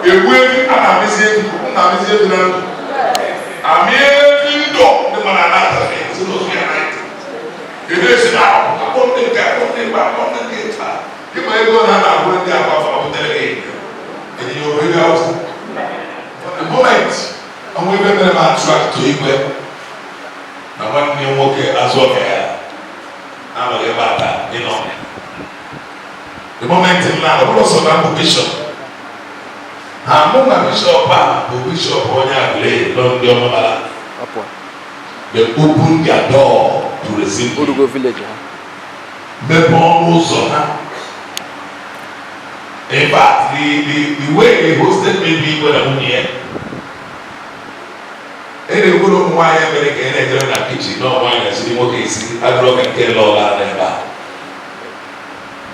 ewe ana mesie na mesie na amie do de mana na ta so no so ya night ebe si na ko te ka ko te ba ko te ta ke ma ego na ko te akwa fa ko te le and you bring out the moment and we better man track to equal na one new worker as well here na lo ye bata you know the moment in now the also that bishop among bishop bishop onya play don the omala they open their door to receive Odugo village the bomb zona. In fact, the way they hosted me when I'm here, and they go to my American and they're in the kitchen, no wine, I see what they see, I broke and tell all that and that.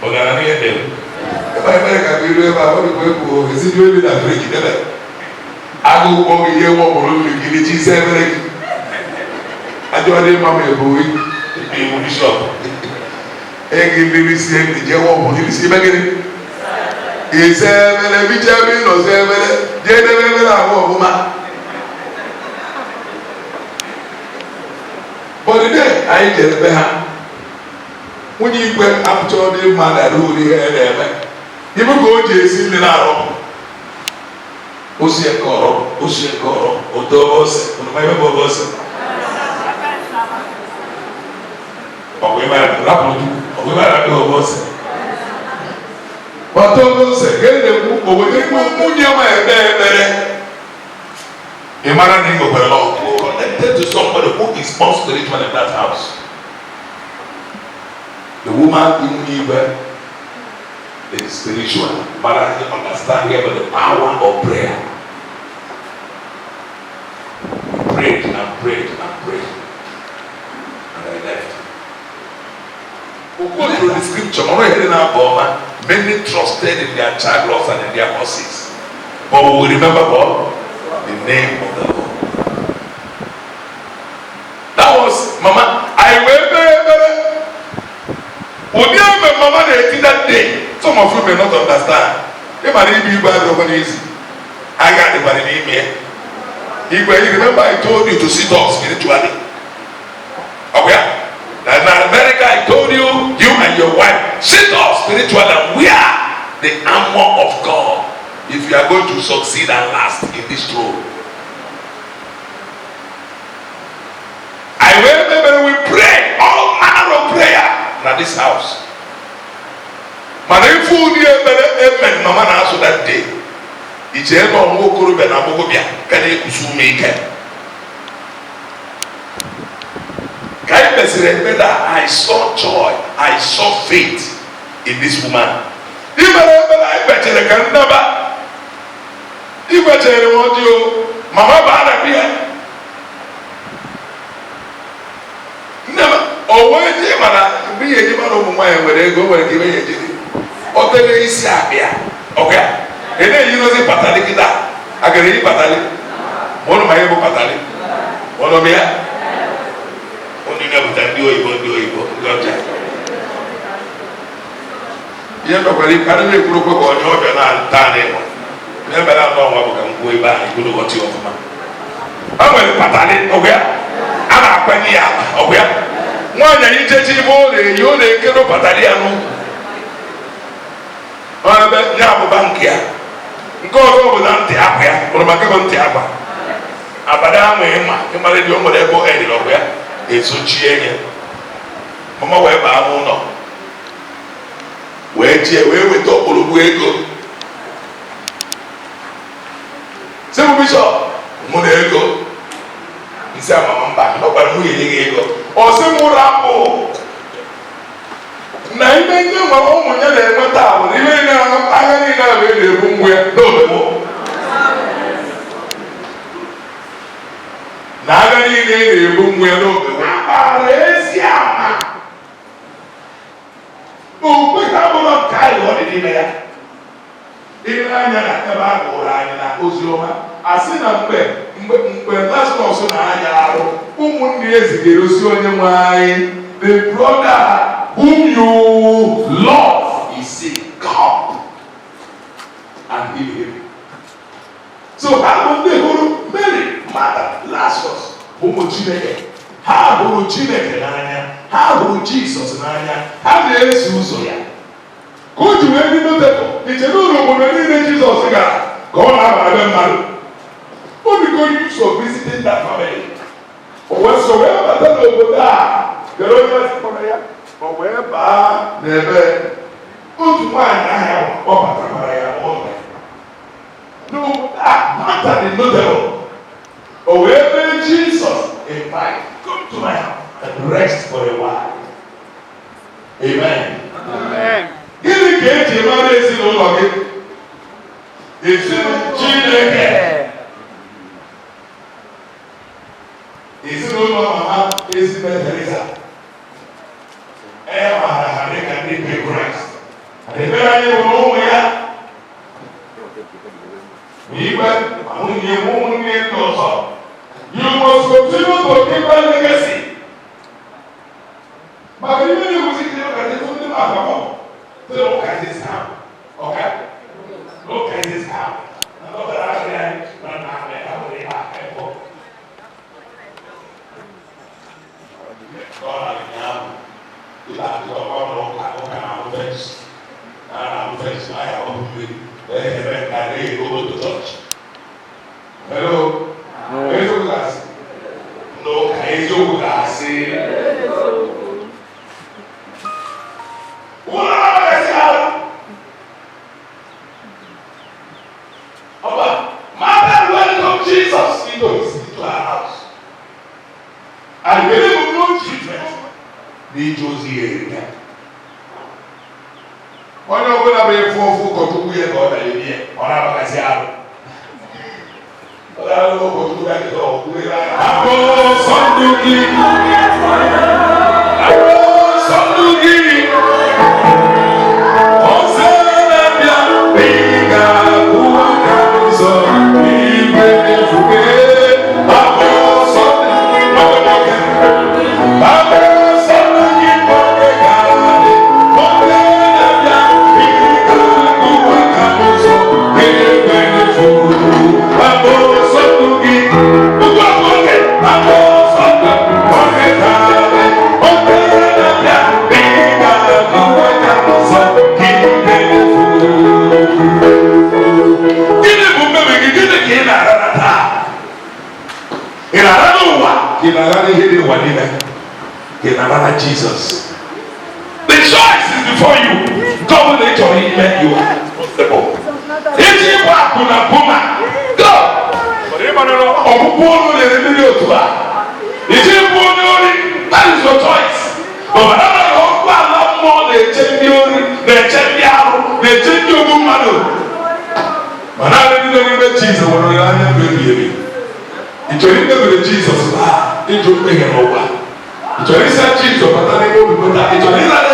But I hear them. If I American, we have a go, is it really that break it? I go over here, what will you give it? She's everything. I do a name of a boy, the bishop. Egg really see the Jehovah, he see again. Isevele bijabi no sevele jedebe la woma. But the day I jedebe ha. When you go up to the man that who the head you go jesi ni na ro. Osie koro, odobose, no mai bobose. Owe ma rapu, owe ma rapu bobose. But those again, we a man named Obello connected to somebody who is more spiritual in that house. The woman in Eva is spiritual, but I understand here about the power of prayer. Prayed and prayed and prayed, and I left. We go through the scripture. Many trusted in their chariots and in their horses, but we will remember what? The name of the Lord. That was Mama. I remember Mama they that day. Some of you may not understand. They might be bad over easy. I got the body name here. You remember I told you to sit up spiritually. Okay. That in America I told you, you and your wife, sit up spiritual and wear the armor of God if you are going to succeed and last in this throne. I remember we pray all manner of prayer in this house. But if you amen, Mama answered that day. It's a long walk over and I'm going to I saw joy, I saw faith in this woman. Even I bet you can never. Even you want you, Mama Bana here. Never. Oh, when you be a given of my where they go and give me a genie. Or the way is here. Okay. And then you know the Patali. I can read Patali. One of my able Patali. One of me. Only never that do it. You know, when you can't make group of your and Tane, never know what can go back. You know what you offer. I'm going to Patali, okay? I'm a Pania, okay? One that you take him all the you can't Pataliano. I bet now Bankia. Go over the Tiapa, or Macabon Tiapa. Abadam, you might do whatever any of where. It's so cheering. Mama, where I don't know. Where we talk all the way go. Say, Bishop, Monego. He said, Mamma, back. Nobody will go. Or some more apple. Now, you know, my own when you're not out. Even now, I don't know the room where no. Naga ni ne room where no. Oh, we have not carried what it is there. In Rana, about Orana, Ozoma, I seen a bed, when last also Naya, whom years ago, the brother whom you love is sick, God, and heal him. So ha bụ ndị hụrụ Mary, Martha, Lazarus ụmụ Chineke. Ha hụrụ Chineke n'anya, ha hụrụ Jizọs n'anya, ha na-eso ụzọ ya. Ka o ji wee dị notable, iche n'ụlọ obodo niile Jizọs gara ka ọ na-abara be mmadụ. O bigo use of visiting that family. O wee so wee bata n'obodo a, kere onye sikpọrọ ya, o wee baa n'ebe otu nwaanyị ahịa ọ batabara ya ụlọ. N'obodo a, Martha dị notable. O wee mee Jizọs invite, come to my house and rest for a while. Amen. Amen. Gịnị ka eji mara ezinụlọ gị? Ezinụlọ Chineke. Ezinụlọ mama Ezine Teresa. Maara ha dịka ndị Kraịst. Adịbere anyị hụrụ ụmụ ya. Igwe nwunye ụmụnne ndị ọzọ. You must continue to keep a legacy. But even if you see the only look at this now. Okay? Look at this now. Look at that guy. Hello? No, Mother welcomed Jesus into her house. And when they no treatment, they chose here. When you go to be for to be a God, or I say, I don't know what to do. Jesus. The choice is before you. God will let you are responsible. If you are Puma, go. That is your choice. But more they change but I didn't know Jesus when we are baby. It was Jesus. It took me over. It's a research Jesus, but I don't know that it's a research.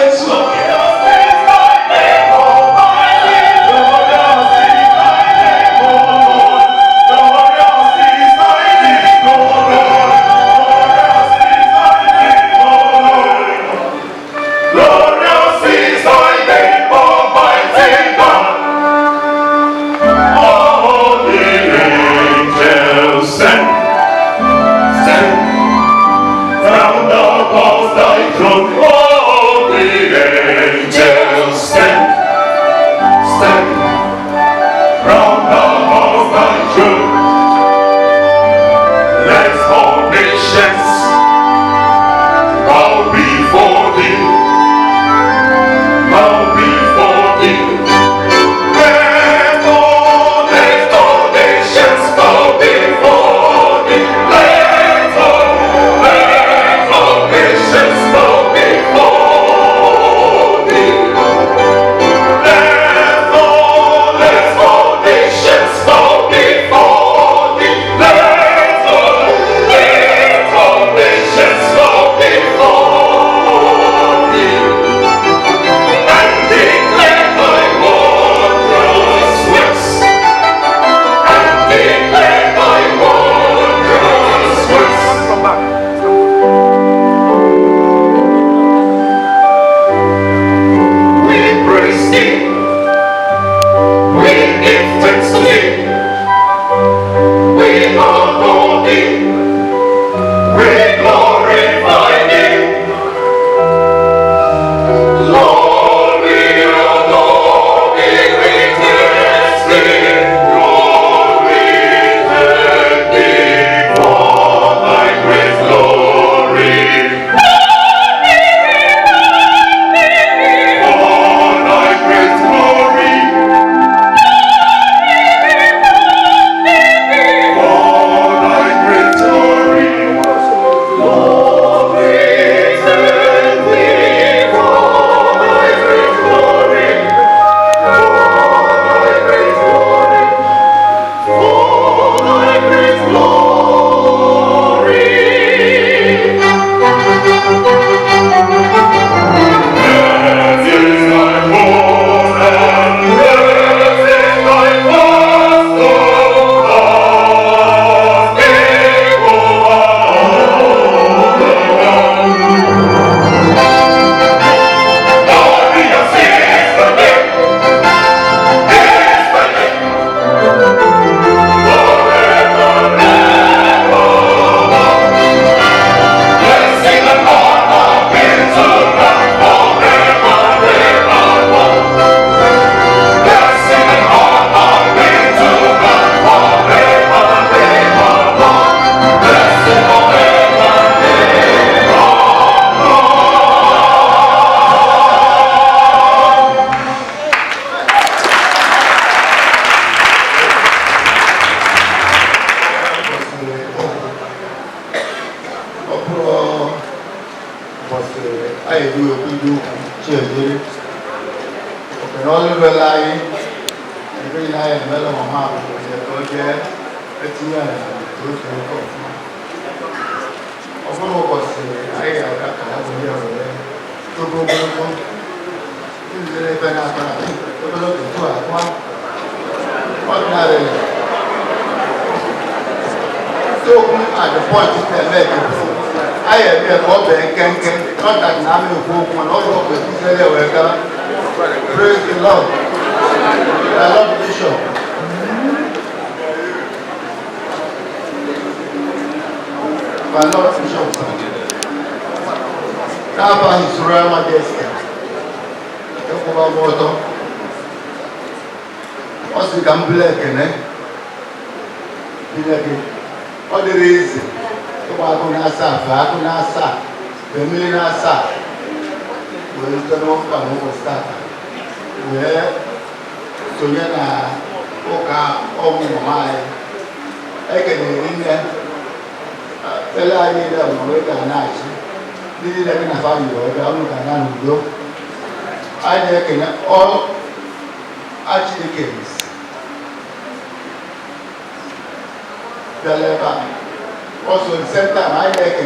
Also, at the same time, I like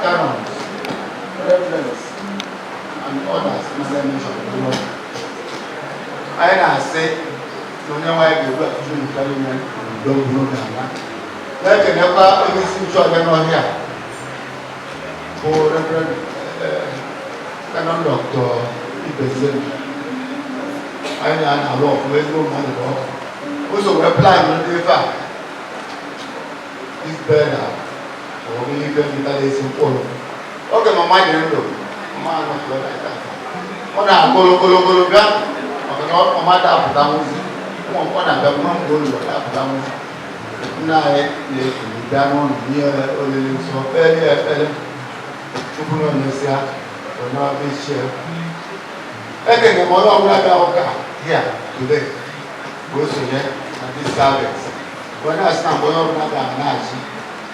canons, reference, and others, as I mentioned. I say, to know why you got to do parliament, don't know that. Like a never any situation on here. For Reverend Canon Doctor Ibezen, I know a lot of ways no money. Also, we're planning the fact this better. Or we live in the days in Polo. Okay, my mind is low. Man, not like that. On a Golo gun, or not a matter of downs. One of the one goal of downs. Now, they down near only so early. To put on the sea, or not this year. Again, the mother of Raga here today goes to here at this service. When I stand on Raga Nazi.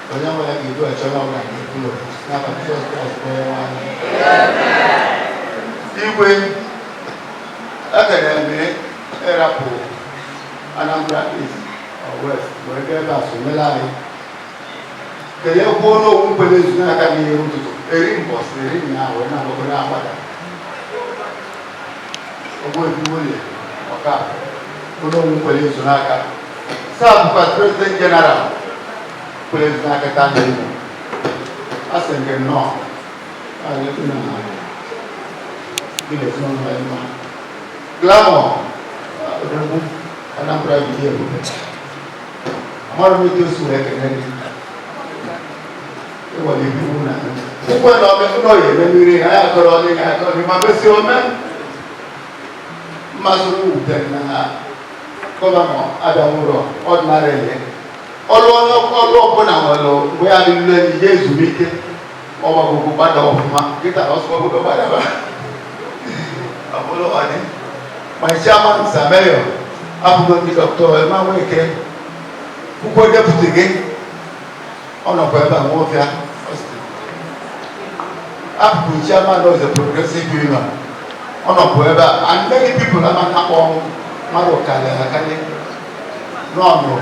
Whenever you do a channel like you do, snap a first class prayer. Even academy, Erapo, Anambra East or West, wherever Sumelai. The young boy who believes not a ring boss, a ring now, when I'm over our mother. A boy who will, or cap, who don't believe Sunaka. Some President General. Please, not a time. I think no. I live in a village known by man. Glamour, and I'm private here. More with this work and anything. What do you do now? Who went up and know when we have calling, I told him, my best man. Must move then. gọvanọ abịanwụrọ ọdịnarịlị ọlụ ọbụla nwere mgbe ya rịrụle ihe ezumike ọgbagụgụ gbada ọfụma kịta ọsọgbụgụ gbadaba ọbụla ọdị ma chairman Sameyo abụgo ndị Dr. Emma Nweke ụkwụ deputy gị ọ nọkwa ebe a Nwofia abụgo chairman of the Progressive Union ọ nọkwa ebe a and many people ama akpọ mmadụ karịa n'ọnụ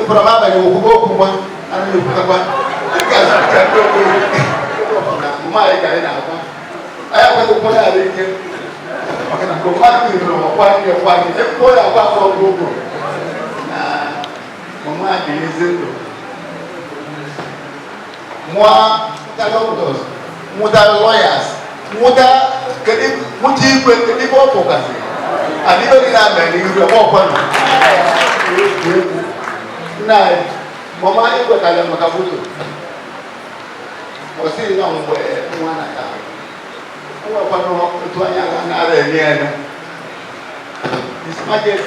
ịbụrụ ma abanye okwukwe okwu nwa anaghị ekwukakwa mma anyị ka anyị na-agwa anyị akwado ụkwụ ya ara ike maka na mgbe mmadụ nyere ọkwa ihe kwa gị ekwuo ya agwa afọ ọgwụgwụ na mama dị ezi ndụ mụọ doctors mụta lawyers mụta igwe kedu ibe ọ pụgasịrị adịghị oge na-abịa n'iru ebe ọkwa nọ nna anyị mama anyị kwetara maka moto ọ sịghị na mgbe nwa na ya nwekwanụ otu anya ga na-ara enye ya ismajet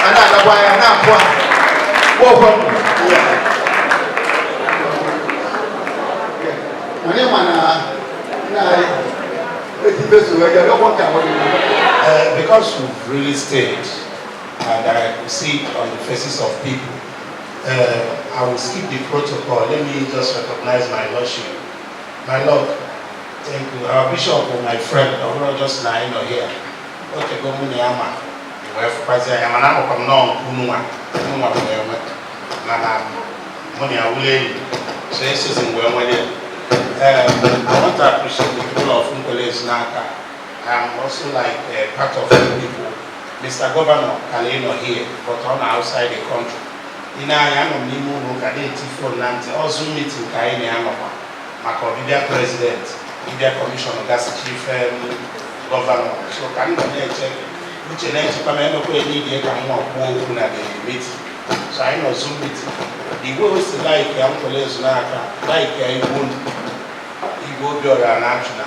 a na-agagwa ya na-apụ a ọkwanụ onye ma na nna anyị because we've really stayed and I could see it on the faces of people, I will skip the protocol. Let me just recognize my lordship. My lord, thank you. Our bishop or my friend, I'm just lying here. Okay, go Muniama. You have President Yamanako from Non Kunuma. Munia Willie. So this is in well. I want to appreciate the people of Unkole's Naka. I'm also like part of the people. Mr. Governor Kaleno here, but on outside the country. In Ayano Nimu, Kadeti for Nanti, also meeting Kaini Amapa, Makovidia President, India Commission of Gas Chief Governor. So can you check which election Kameno need to come up with the meeting? So I know Zoom meeting. The words like Unkole's Naka, like I won't. Go be an action.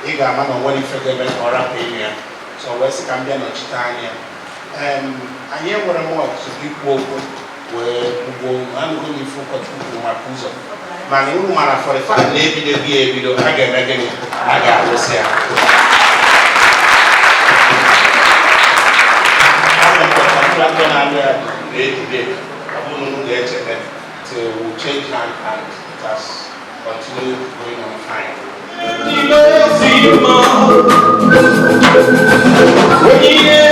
You got man on what if you get or a payment. So West Cambian or Chitania. I hear what I want to keep open where I'm going to focus on my puzzle. Man, you man for the fact maybe they be a video again. I got to say. I'm going to get it to change hand and that's continue going on fine. Oh, yeah.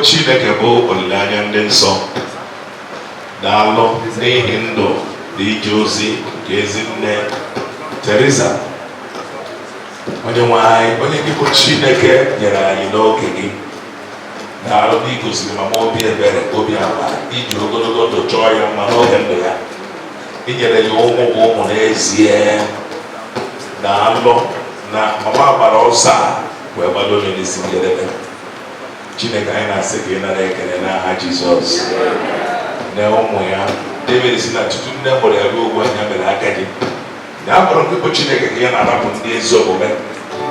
Chineke bụ olileanya ndị nsọ daalụ n'ihi ndụ na ije ozi nke Ezinne Teresa. Onye nwe anyị, onye gị bụ Chineke nyere anyị n'oge gị, daalụ na igosiri mama obi ebere, obi amara, iji ogologo ndụ chọọ ya mma n'oge ndụ ya, inyere ya ụmụ bụ ụmụ n'ezie. Daalụ na mama gbara ọsọ a wee gbado onye n'isi njedebe. Chineke anyị na-asị ka ị nara ekele n'aha Jizọs. Na ụmụ ya David si na tutu nne mụrụ ya ruo ugbu anya mere agadi, na akpọrọ ndị bụ Chineke ka ya na-arapụ ndị ezi omume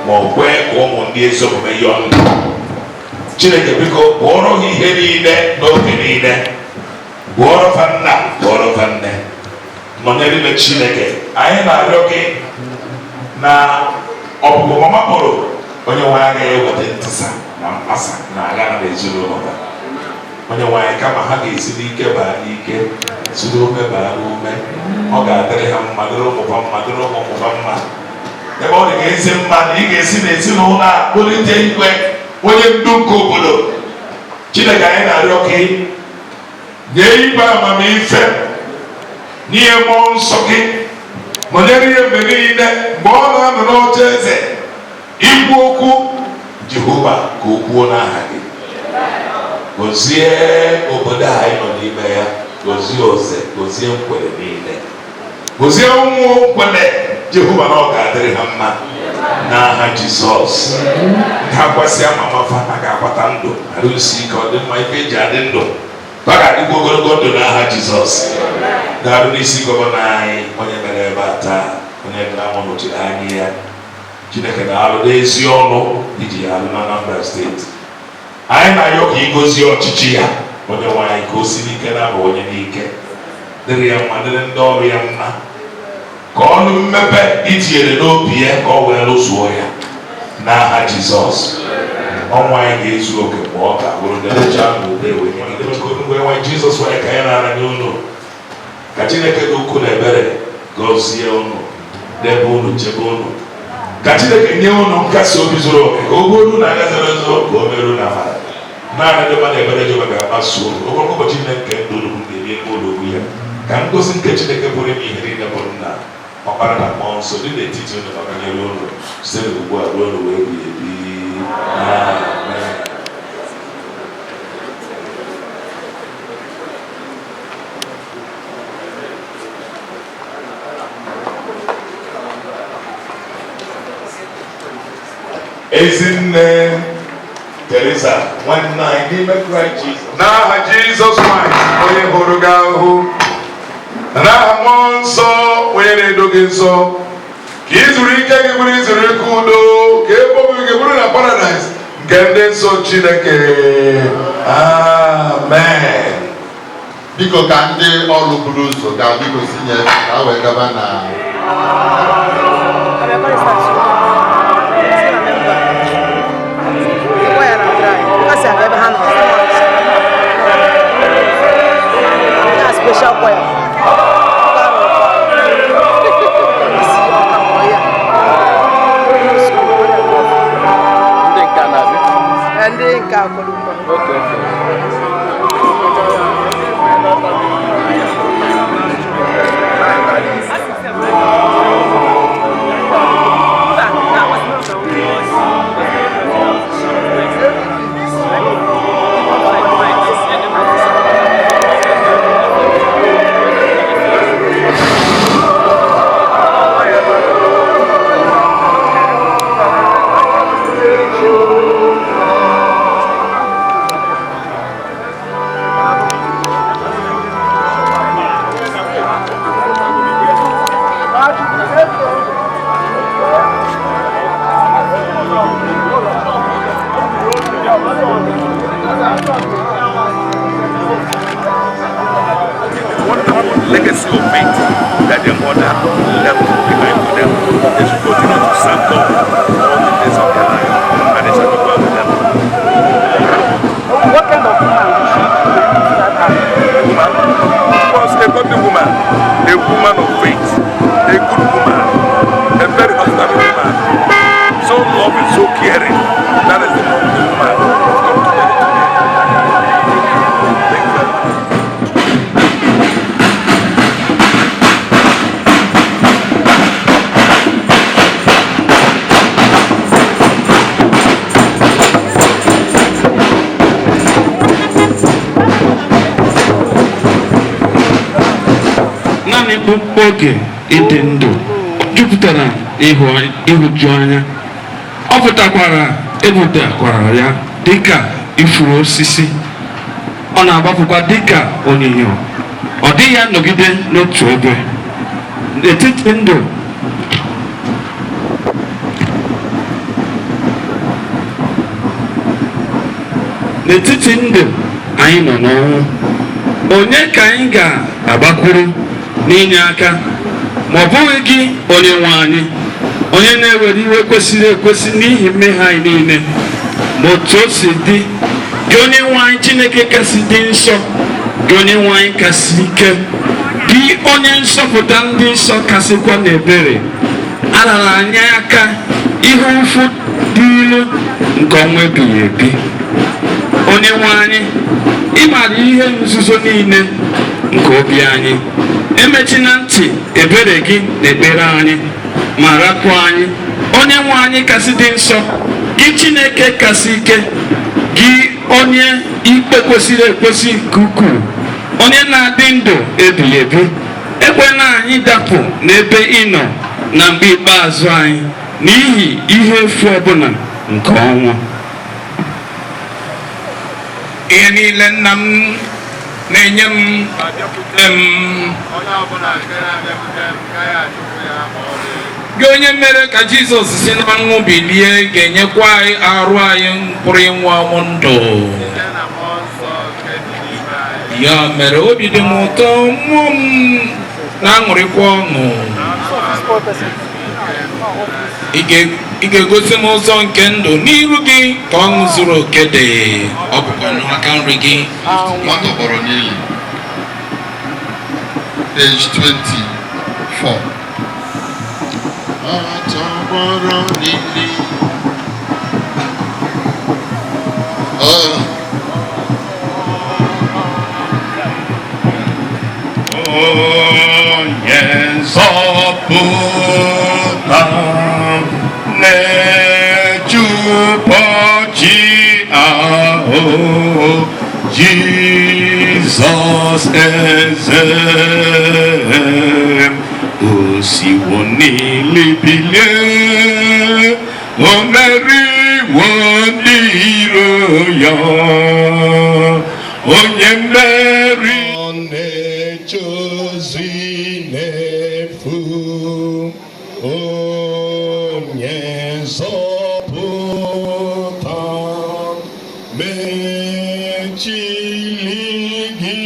ma ọ kwee ka ụmụ ndị ezi omume yọọ ndụ. Chineke biko bụọrọ ha ihe niile n'oge niile, bụọrọ fa nna, bụọrọ fa nne, nọnyere Chineke. Anyị na-arịọ gị na ọpụpụ mama kpọrọ onye nwe agaghị eweta ntịsa na mkpasa na agha na ezinụlọ ha. Onye nwe anyị kama ha ga-esi n'ike baa n'ike, si n'ume baa n'ume, ọ ga-adịrị ha mma, dịrị ụmụba mma, dịrị ụmụba mma. Ebe ọ dị ga-esi mma na ị ga-esi n'ezinụlọ a kpụlite igwe onye ndu nke obodo. Chineke anyị na-arịọ gị nye igwe amamife n'ihe mmụọ nsọ gị, nọnyere ihe mgbe niile mgbe ọ na-anọ n'oche eze ikwu okwu Jehova ka o kwuo n'aha gị. Gozie obodo a anyị nọ n'ime ya, gozie oze, gozie nkwere niile, gozie ụmụ nkwere Jehova, na ọ ga-adịrị ha mma n'aha Jizọs. Ha kwasịa mama fa ha ga-agbata ndụ, arụ isi ike, ọ dị mma, ife eji adị ndụ ha ga-adịkwa ogologo ndụ n'aha Jizọs. Ga-arụ n'isi gọvanọ anyị onye mere ebe a taa, onye nna m nọchiri anya ya. Chineke na-alụ n'ezi ọnụ iji ya alụ na Anambra steeti. Anyị na-ayọ ka ịgozie ọchịchị ya, onye nwaanyị ka o si n'ike na-abụ onye n'ike, dịrị ya mma, dịrị ndị ọrụ ya mma, ka ọnụ mmepe itinyere n'obi ya ka ọ wee lụzuo ya n'aha Jizọs. Ọnwa anyị ga-ezu oke mgbe ọ ga-abụrụ ndị ọcha n'ude wee Jizọs wee ka ya na-ara n'ụlọ ka Chineke dị ukwu na ebere gọzie unu, debe unu, chebe unu, ka Chineke nye unu nkasi obi zuru oke, ka o gbuo unu na-agazara ọzọ, ka o merụ na amara. Naanị ndị mmadụ ebere Jehova ga-akpasu unu ogologo ụbọchị Chineke ndụ unu ga-ebi ebe ụlọ ya, ka ngozi nke Chineke bụrụ ime ihe niile bụrụ nna Ọkpara na Mmụọ Nsọ dị n'etiti unu maka nyere unu site n'ugbu a ruo n'ụwa ebighị ebi. Amen. Ezinne Teresa nwanne anyị n'ime Kraịst Jizọs, n'aha Jizọs Kraịst onye hụrụ gị ahụhụ, n'aha Mmụọ Nsọ onye na-edo gị nsọ, ka izuru ike gị bụrụ izuru ike udo, ka ebe obibi gị bụrụ na paradaịs nke ndị nsọ Chineke. Amen. Biko ka ndị ọrụ buru ụzọ gaa, biko sinye ka a wee gaba na special choir. Legacy of faith that their mother left behind for them. They should continue to serve God all the days of their life, and they shall be well with them. What kind of woman is she? Woman, of course, a godly woman, a woman of faith, a good woman, a very hospitable woman, so loving, so caring. That is the woman of God together. oge ịdị ndụ jupụtara ịhụju anya, ọ pụtakwara ebutakwara ya dịka ifuru osisi, ọ na-agbapụkwa dịka onyinyo, ọ dịghị anọgide n'otu ebe. N'etiti ndụ anyị nọ n'ọnwụ, onye ka anyị ga-agbakwuru n'inye aka ma ọ bụghị gị Onyenwe anyị, onye na-ewere iwe kwesịrị ekwesị n'ihi mmehie anyị niile? Ma otu o si dị, gị Onyenwe anyị Chineke kasị dị nsọ, gị Onyenwe anyị kasị ike, gị onye nsọpụta ndị nsọ kasịkwa n'ebere, arara anyị aka ihe ụfụ dị ilu nke ọnwa ebighị ebi. Onyenwe anyị, ị maara ihe nzuzo niile nke obi anyị, emechina ntị ebere gị n'ekpere anyị ma rapụ anyị. Onyenwe anyị kasị dị nsọ, gị Chineke kasị ike, gị onye ikpe kwesịrị ekwesị nke ukwuu, onye na-adị ndụ ebighị ebi, ekwela anyị dapụ n'ebe ị nọ na mgbe ikpeazụ anyị n'ihi ihe efu ọbụla nke ọnwụ. Ihe niile nna m na-enye m gị onye mere ka Jizọs si na ọnwụ bilie ga-enyekwa anyị arụ anyị pụrụ ịnwụ ọnwụ ndụ. Ya mere obi dị m ụtọ, mmụọ m na-aṅụrịkwa ọṅụ. ị ga-egosi m ụzọ nke ndụ n'iru gị ka ọṅụ zuru oke dị, ọ bụkwa n'aka nri gị. Nwata kpọrọ n'ili page 24. Nwata kpọrọ n'ili onye nzọpụta na-ejupụta ahụ Jizọs eze o siwo n'ili bilie, o meriwo ndị iro ya, onye mmeri na-ejozi n'efu, onye nzọpụta mechili gị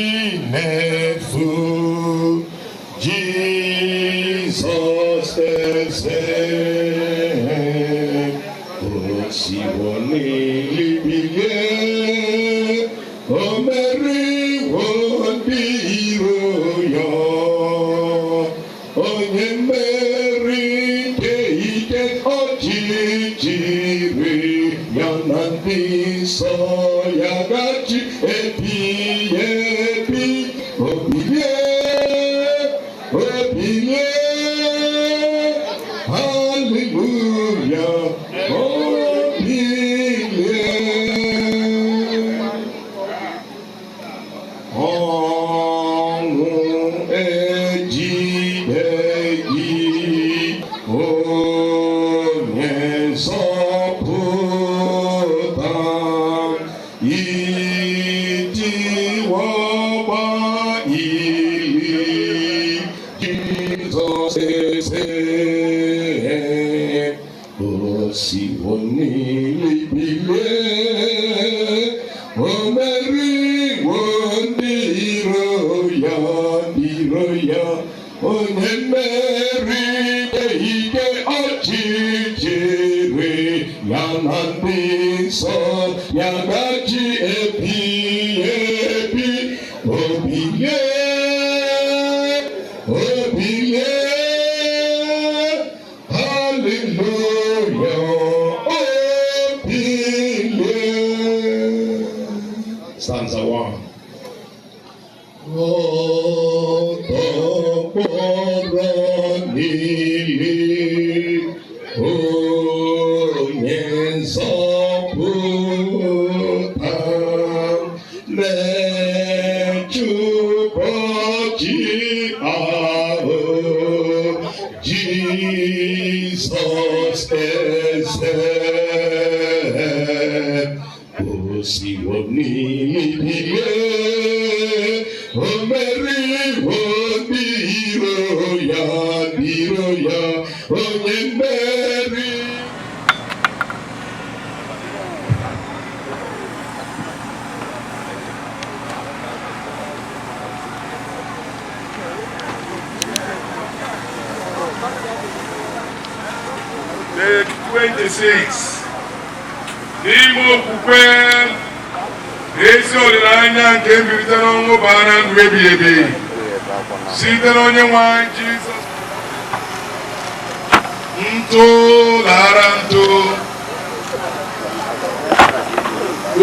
n'efu, Jizọs eze o siwo n'ili bilie, o meriwo ndị iro ya, onye mmeri nke ike ọchịchịrị ya na ndị nsọ ya gachi ebighị ebi. O bilie, o bilie, haleluya, o bilie. Ọṅụ ejideghị onye nzọpụta, itiwagba ili Jizọs eze o siwo n'ili bilie, o meriwo ndị iro ya, onye mmeri ike ọchịchịrị ya na ndị nsọ ya gachi ebighị ebi. O bilie, o bilie, haleluya, o bilie. Stanza 1. Ọtọkpọrọ n'ili onye nzọpụta na-ejupụta ahụ Jizọs eze o siwo n'ili bilie, o meriwo ndị iro ya, onye mmeri. Day 26 n'ime okwukwe ezi olileanya nke mbilite n'ọnwụ bara ndụ ebighị ebi site n'onye nwe anyị Jizọs. Ntụ lara ntụ,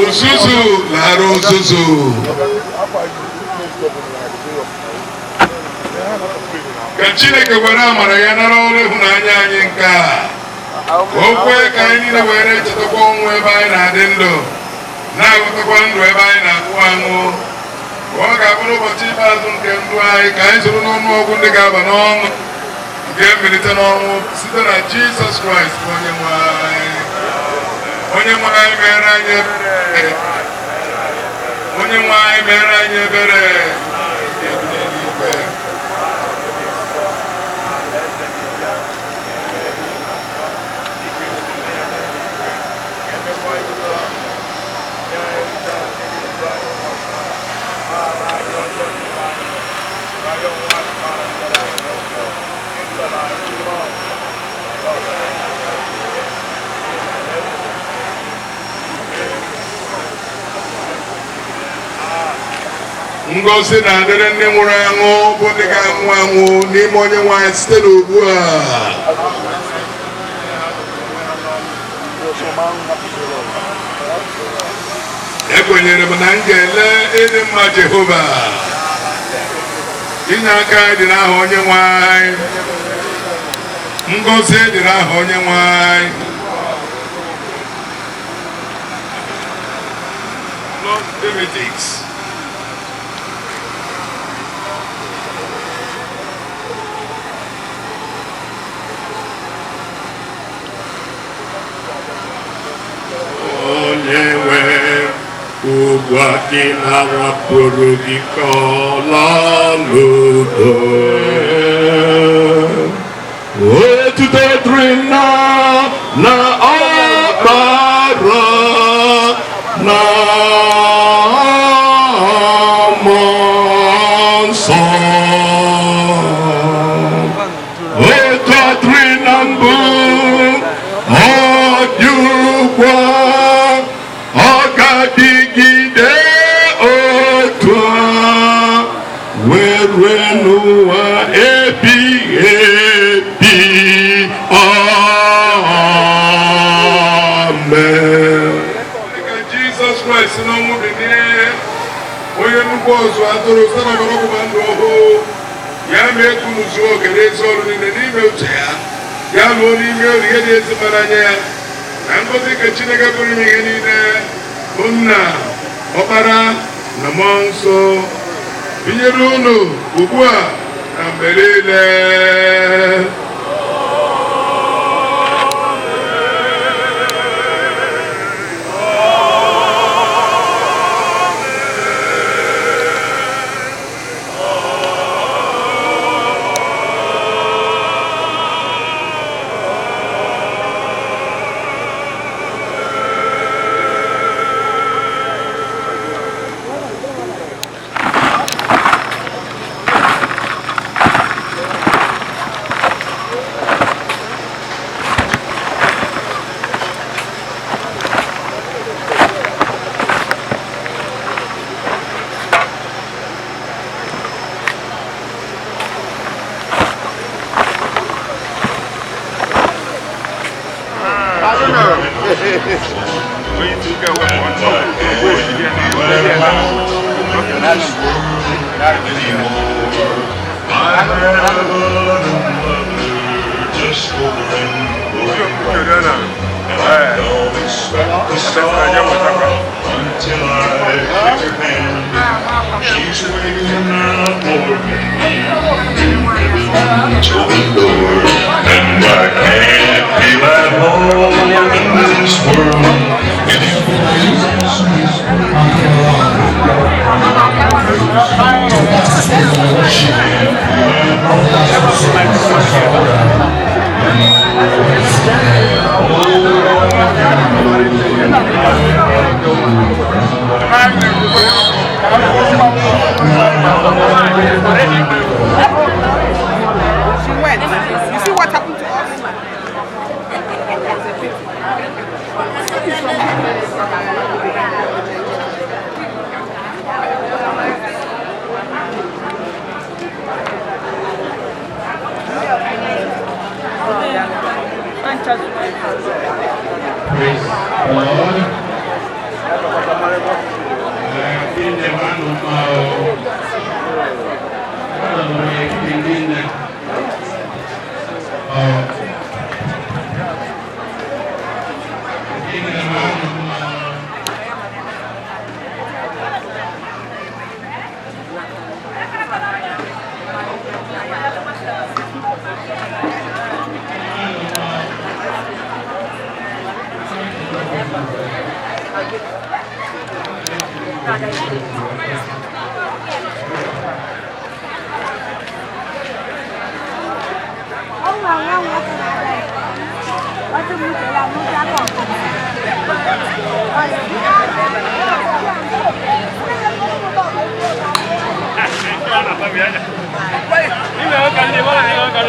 uzuzu lara uzuzu, ka Chineke were amara ya nara ọrụ ịhụnanya anyị nke a, ka o kwee ka anyị niile were chetakwa ọnwụ ebe anyị na-adị ndụ, na-aghọtakwa ndụ ebe anyị na-akpụ aṅụ. Ka ọ ga-abụ n'ụbọchị ikpeazụ nke ndụ anyị ka anyị soro n'ọnụọgụ ndị ga-aba n'ọṅụ nke mbilite n'ọnwụ site na Jizọs Kraịst bụ onye nwe anyị. Onye nwe anyị mere anyị ebere, onye nwe anyị mere anyị ebere. Ngozi na-adịrị ndị nwụrụ anwụ bụ ndị ga-anwụ anwụ n'ime Onyenwe anyị site n'ugbu a. Ekwenyere m na m ga-ele ịdị mma Jehova. Inye aka dị n'aha Onyenwe anyị. Ngozi dị n'aha Onyenwe anyị. Lord Benedicts. Onyewe ụgwọ gị na-arapụrụ gị ka ọla n'udo. Otuto dịrị nna na Ọkpara na Mmụọ Nsọ. Otu ọ dịrị na mbụ, ọ dị ugbu a, ọ ga-adịgide otu a were n'ụwa ebighị ebi. Amen. Dịka Jizọs Kraịst n'ọnwụ bilie, onye nnukwu ọzụ atụrụ site n'ọbara ọgbụgba ndụ ọhụụ, ya mee ka unu zuo oke n'ezi ọrụ niile n'ime uche ya. Ya lụọ n'ime olu ihe dị ezi mara anya ya, na ngọzi nke Chineke pụrụ ime ihe niile bụ Nna, Ọkpara na Mmụọ Nsọ binyere unu ugbu a na mgbe niile. Ini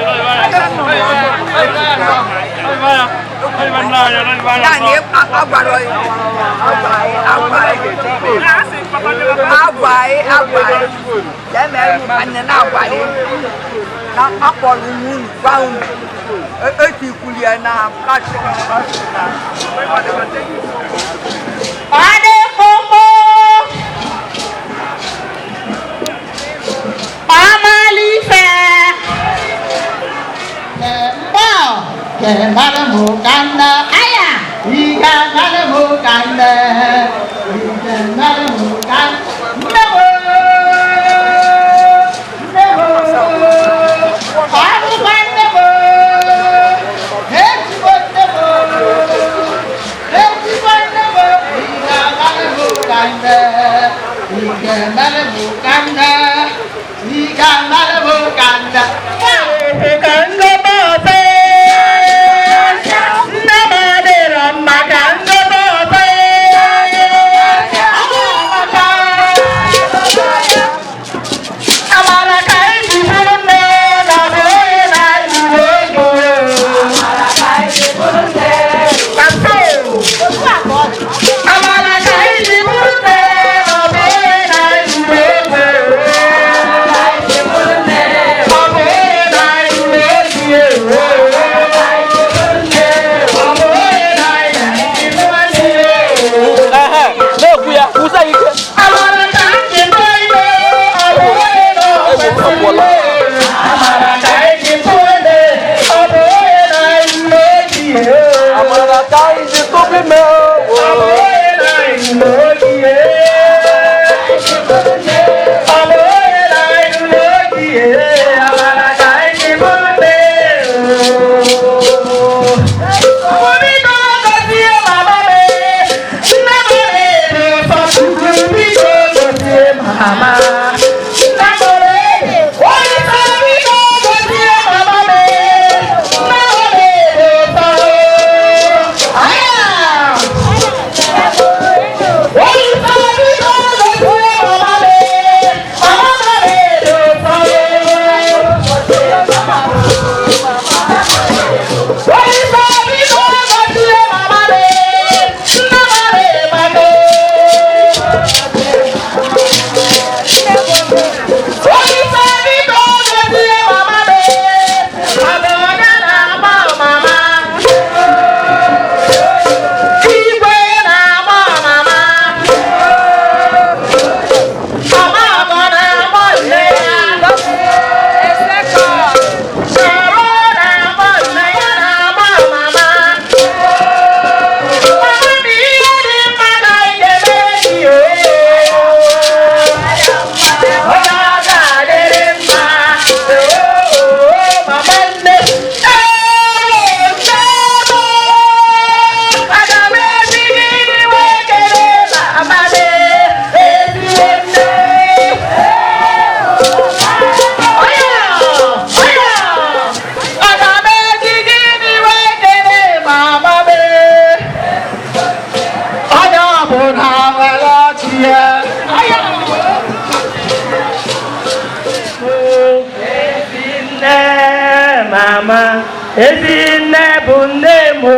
Mama, Ezinne Bundemo.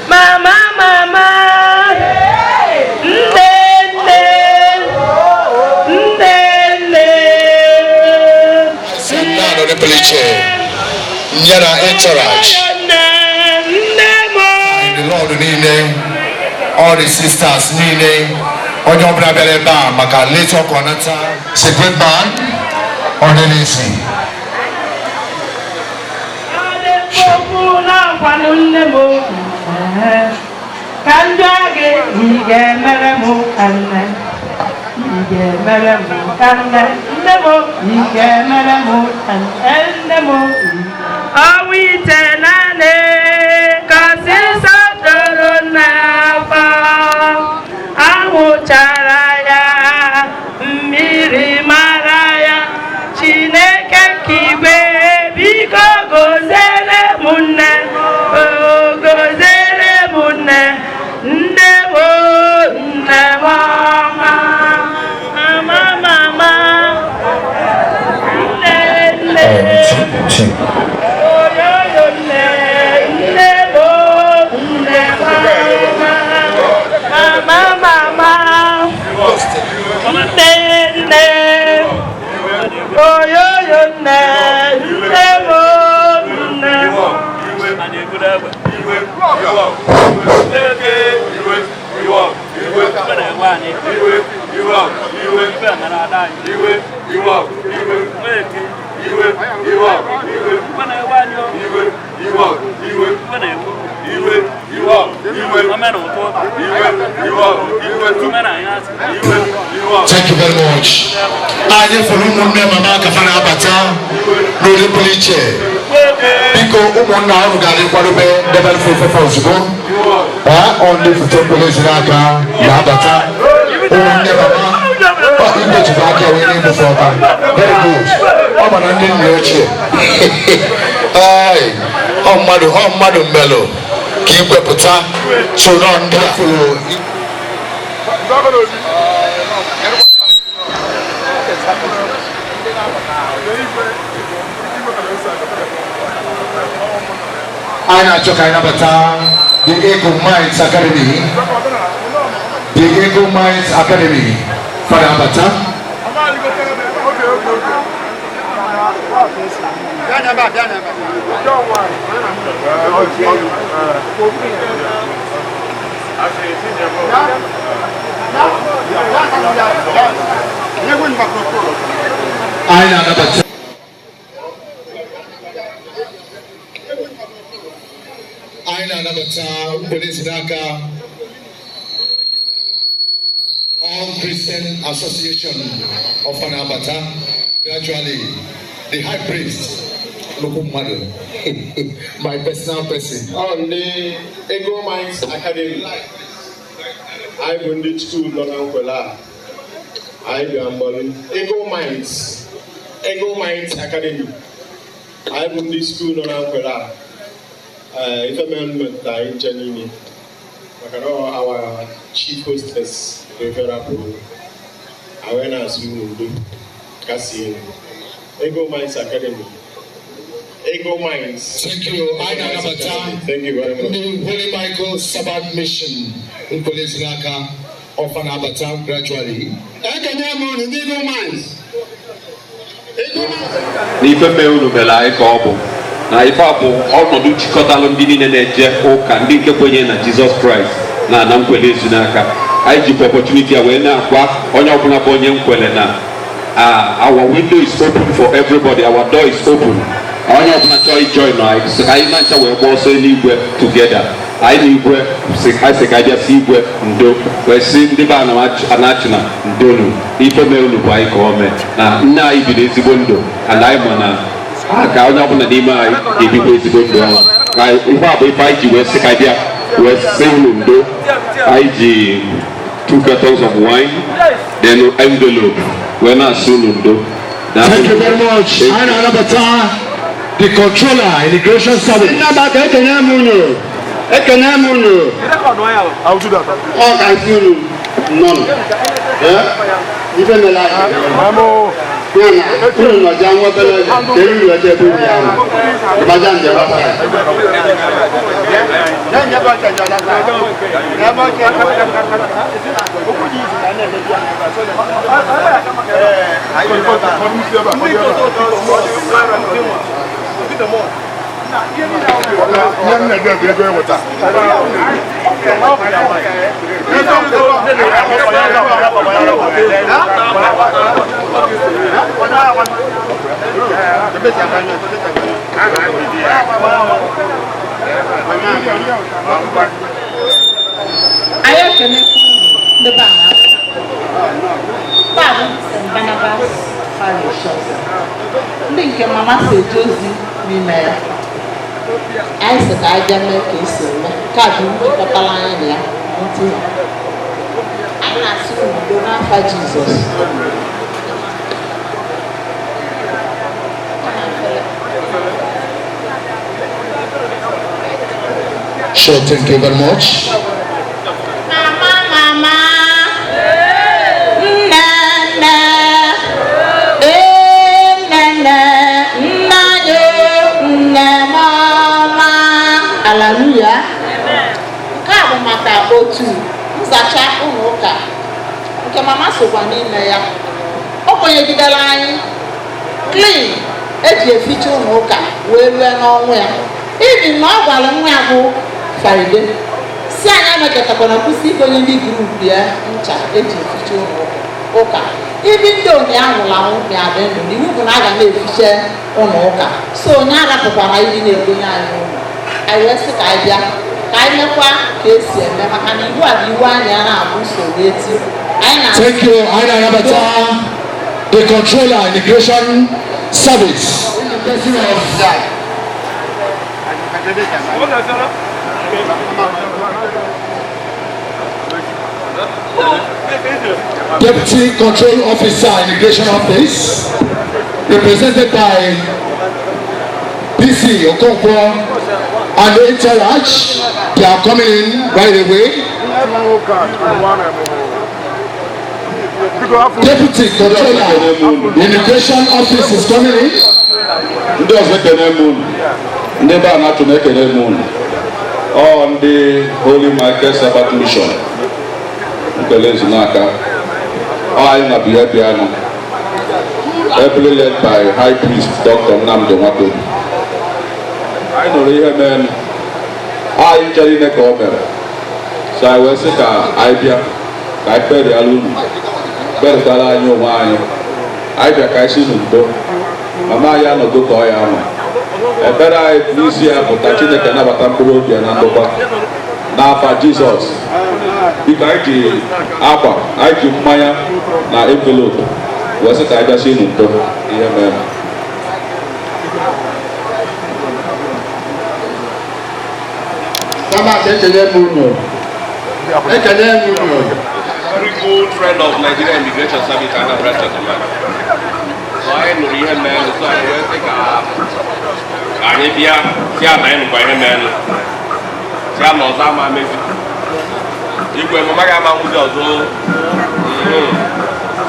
Mama, Mama, Ndende, Ndende. Simnano de Pelice, Nyana Entourage. The Lord Nine, all the sisters Nine, Ojon Brabeleba, Makaleto Konata, it's a great band, Ordinary. Kanjage ige meremu kanne ige meremu kanne ndemo ige meremu kanne ndemo awi tenane kasi sadorona fa awu charaya mmiri maraya Chineke kibe biko gozere munne Thank you very much. I just for Mama Kafana Abata, Lodi Police. Because now regarding what we develop for possible. Only for police in Aka, Abata, but you get to back here waiting before that. Very good. I'm an ending nature. Oh, Madam Mello. Keep up with her. So don't follow. Aina Chokaina Bata, the Eagle Minds Academy, the Eagle Minds Academy, for Abata. Aina Abata. Aina Nabata, Police Naka, All Christian Association of Anabata, gradually the High Priest, Lukumadu, my personal person. On the Ego Minds Academy, I went to school in Angola. I am Ego Minds Academy. I went to school in Angola. If a man went in Janini, our chief hostess, Reverend Awareness, Cassian, Ego Minds Academy. Ego Minds. Thank you. Aina Nabata. Thank you very much. The Holy Michael Sabbath Mission in Police Naka of Anabata gradually. Ego Minds. N'ife unu bela ike ọ bụ na ife a bụ ọnọdụ chịkọtalụ ndị niile na-eje ụka ndị nke kwenye na Jizọs Kraịst na nkwele ezu n'aka. Anyị jikwa opportunity a wee na-akwa onye ọbụla bụ onye nkwele na our window is open for everybody, our door is open. Onye ọbụla chọọ ijoin anyị sị ka anyị na-acha wee gba ọsọ eluigwe together. Anyị na igwe sị ka abịa si igwe ndo wee si ndị be anachị na ndonu ife mee unu bụ anyị ka o mee na nne anyị bi n'ezigbo ndụ and anyị ma na ka onye ọbụla n'ime anyị ga-ebikwa ezigbo ndụ ọnwa ka ife a bụ ife anyị ji wee sị ka abịa wee si unu ndo. Anyị ji 2 cartons of wine then envelope wee na-asị unu ndo. Thank you very much. Aina Nabata, the controller, immigration service. I'll do that. All I feel none. Yeah? Even the life. Mama said, Josie, me mayor. I said, I don't make it so. Can't you put a line there? I'm not sure you don't have Jesus. Sure, thank you very much. Hallelujah. Come mata otu nzacha ụlọ ụka nke mama sokwa n'ime ya. Ọ kwenyegidela anyị clean eji eficha ụlọ ụka wee rue n'ọnwụ ya. Ibi na ọ gwara nwa ya bụ Friday si anyị emekọtakwana kwụsị ikonye ndị grup ya ncha eji eficha ụlọ ụka. ụka ibi ndị onye anwụrụ anwụ na-adị ndụ n'iwu bụ na a ga na-efiche ụlọ ụka so onye arapụkwara iri na-egonye anyị ụlọ anyị wee sị ka anyị bịa ka anyị mekwa ka esi eme maka na iwu a bụ iwu anyị a na-abụ usoro eti anyị na Thank you. I anabata the controller immigration service. Deputy Control Officer Immigration Office, represented by PC Okonkwo and the Interage. They are coming in right away. Deputy Controller Immigration Office is coming in. Ndị ọzọ ekene mụnụ, ndị be a na-atụ na-ekene mụnụ. Ọ ndị Holy Michael Sabbath Mission nkele ezu n'aka. Ọ anyị na biya piano. Heavily led by High Priest Dr. Nnamdi Nwako. Anyị nụrụ ihe mere. Anyị chere ine ka o mere. So anyị wee sị ka anyị bịa ka anyị kperịala unu. Kperịkwala anyị onwe anyị. Anyị bịa ka anyị si n'udo. Mama anyị anọdụ ka ọ ya ahụ. Ekpere anyị n'isi ya bụ ka Chineke nabata mkpụrụ obi ya na ndokwa n'afa Jizọs. Biko anyị ji akwa, anyị ji mmanya na envelope wee sị ka anyị bịasị n'udo ihe mere. Sabbath ekele m unu. Ekele m unu. Very good friend of Nigeria Immigration Service and Anambra State Command. So I know ihe mere so anyị wee sị ka anyị bịa si ana anyị nụkwa ihe mere si ana ọzọ ama mezi igwe mama gị ama nwụzi ọzọ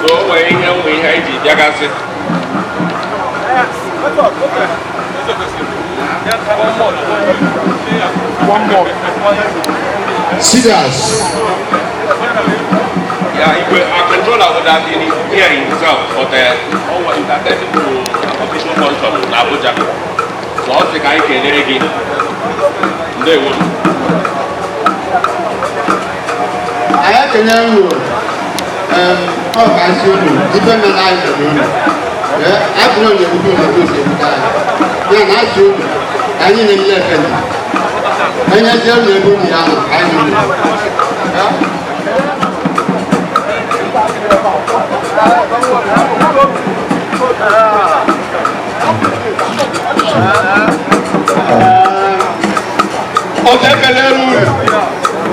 so o nwere ihe anyị ji bịagasị One more. Serious. Yeah, our controller would have been here himself for the intended to official function in Abuja. So I'll take a again. They would. I can hear you. Oh, I see you. Even the light of you. I've known you to do the same time. Yeah, that's you. I need a lesson. I need to tell you, I know.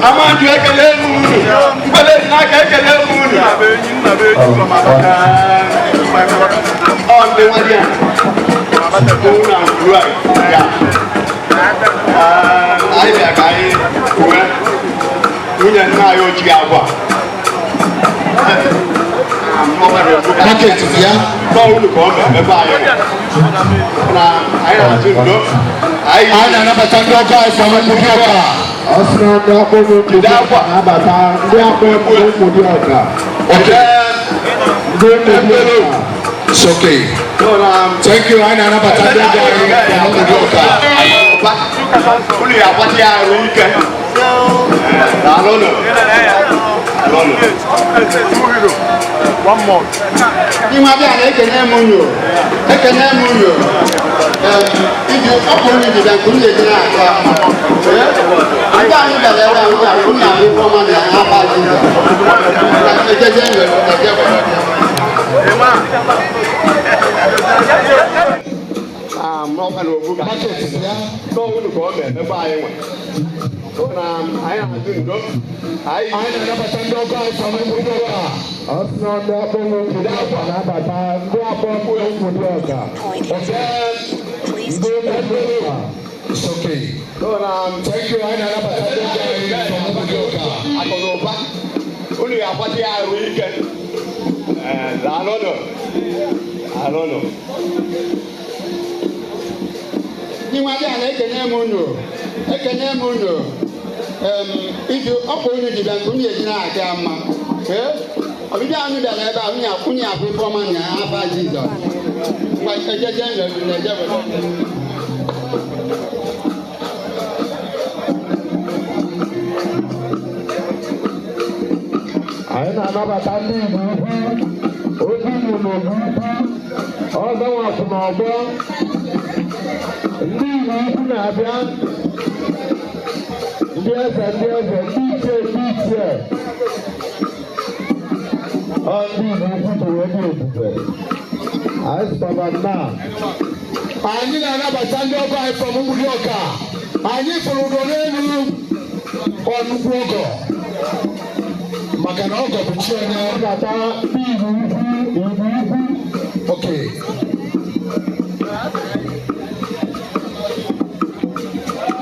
Amadu ekele munu, mbele n'aka ekele munu. Ọ̀nde wọ́n yà, òun náà wúlò àyà. Ayé bẹ̀ ká yé wẹ́, nwunye náà yóò jí àgbà. Bucket bịa. Bọ́ọ̀lù olùkọ́ bẹ̀ bá ayé wọ̀. Na ayé náà ti ndo. A na-anabata ndị ọkọ afọ ndị ọka. Ọsịna ndị akpọrọ otu na-abata ndị akpọrọ ụmụ dị ọka. Ndị ụmụ dị ọka. It's okay. Thank you. I na-anabata ndị ọkọ afọ ndị ọka. Ulu ya pati ya ruike. Alono. Alono. One more. Ìwọ̀n bí àná ekene mu nyo. Ekene mu nyo. Iji ọkùnrin ìdìbò nkùn lè dín àgbà. Nígbà yín bẹ̀rẹ̀ wá wípé àkúnyà bí fọ́mọ ní àbá jíjà. Ẹjẹjẹ ń lọ ẹjẹ wọ̀. Ọ̀pẹ̀ ní òfú ká. Lọ́wọ́ olùkọ́ ọ̀bẹ̀ mẹ́fà ayé wọ̀. Na ayé àti ǹdọ́. Ayé na-anabata ndị ọkọ afọ ndị ọka. Ọsịna ndị akpọrọ otu na-abata ndị akpọrọ ụmụ dị ọka. Ndị ụmụ dị ọka. It's okay. Thank you. I na-anabata ndị ọkọ ndị ọka. Akọ̀nọ̀ba. Ulu ya pati ya ruike. Alono. Alono. Ìwọ̀n bí àná ekene mu nyo. Ekene mu nyo. Iji ọkùnrin ìdìbò nkùn yẹ gyina àti ama. Ọbịbịa anyị bịara ebe a nwunye akwụnye akwụ ifeọma na afa Jizọs. Ngwa ejeje nlelu na ejebe. Anyị ga-anabata ndị Igbo ukwu otu Igbo n'oge ukwu ọzọ nwasị n'ọgbọ ndị Igbo ukwu na-abịa ndị eze ndị ichie ọ ndị Igbo ukwu tụrụ ebe ofufe anyị sịtara nna anyị na-anabata ndị ọgọ anyị from Umuahia anyị fụrụ udo n'elu ọnụkwụ ọgọ maka na ọgọ bụ chi onye nabata ndị Igbo ukwu okay.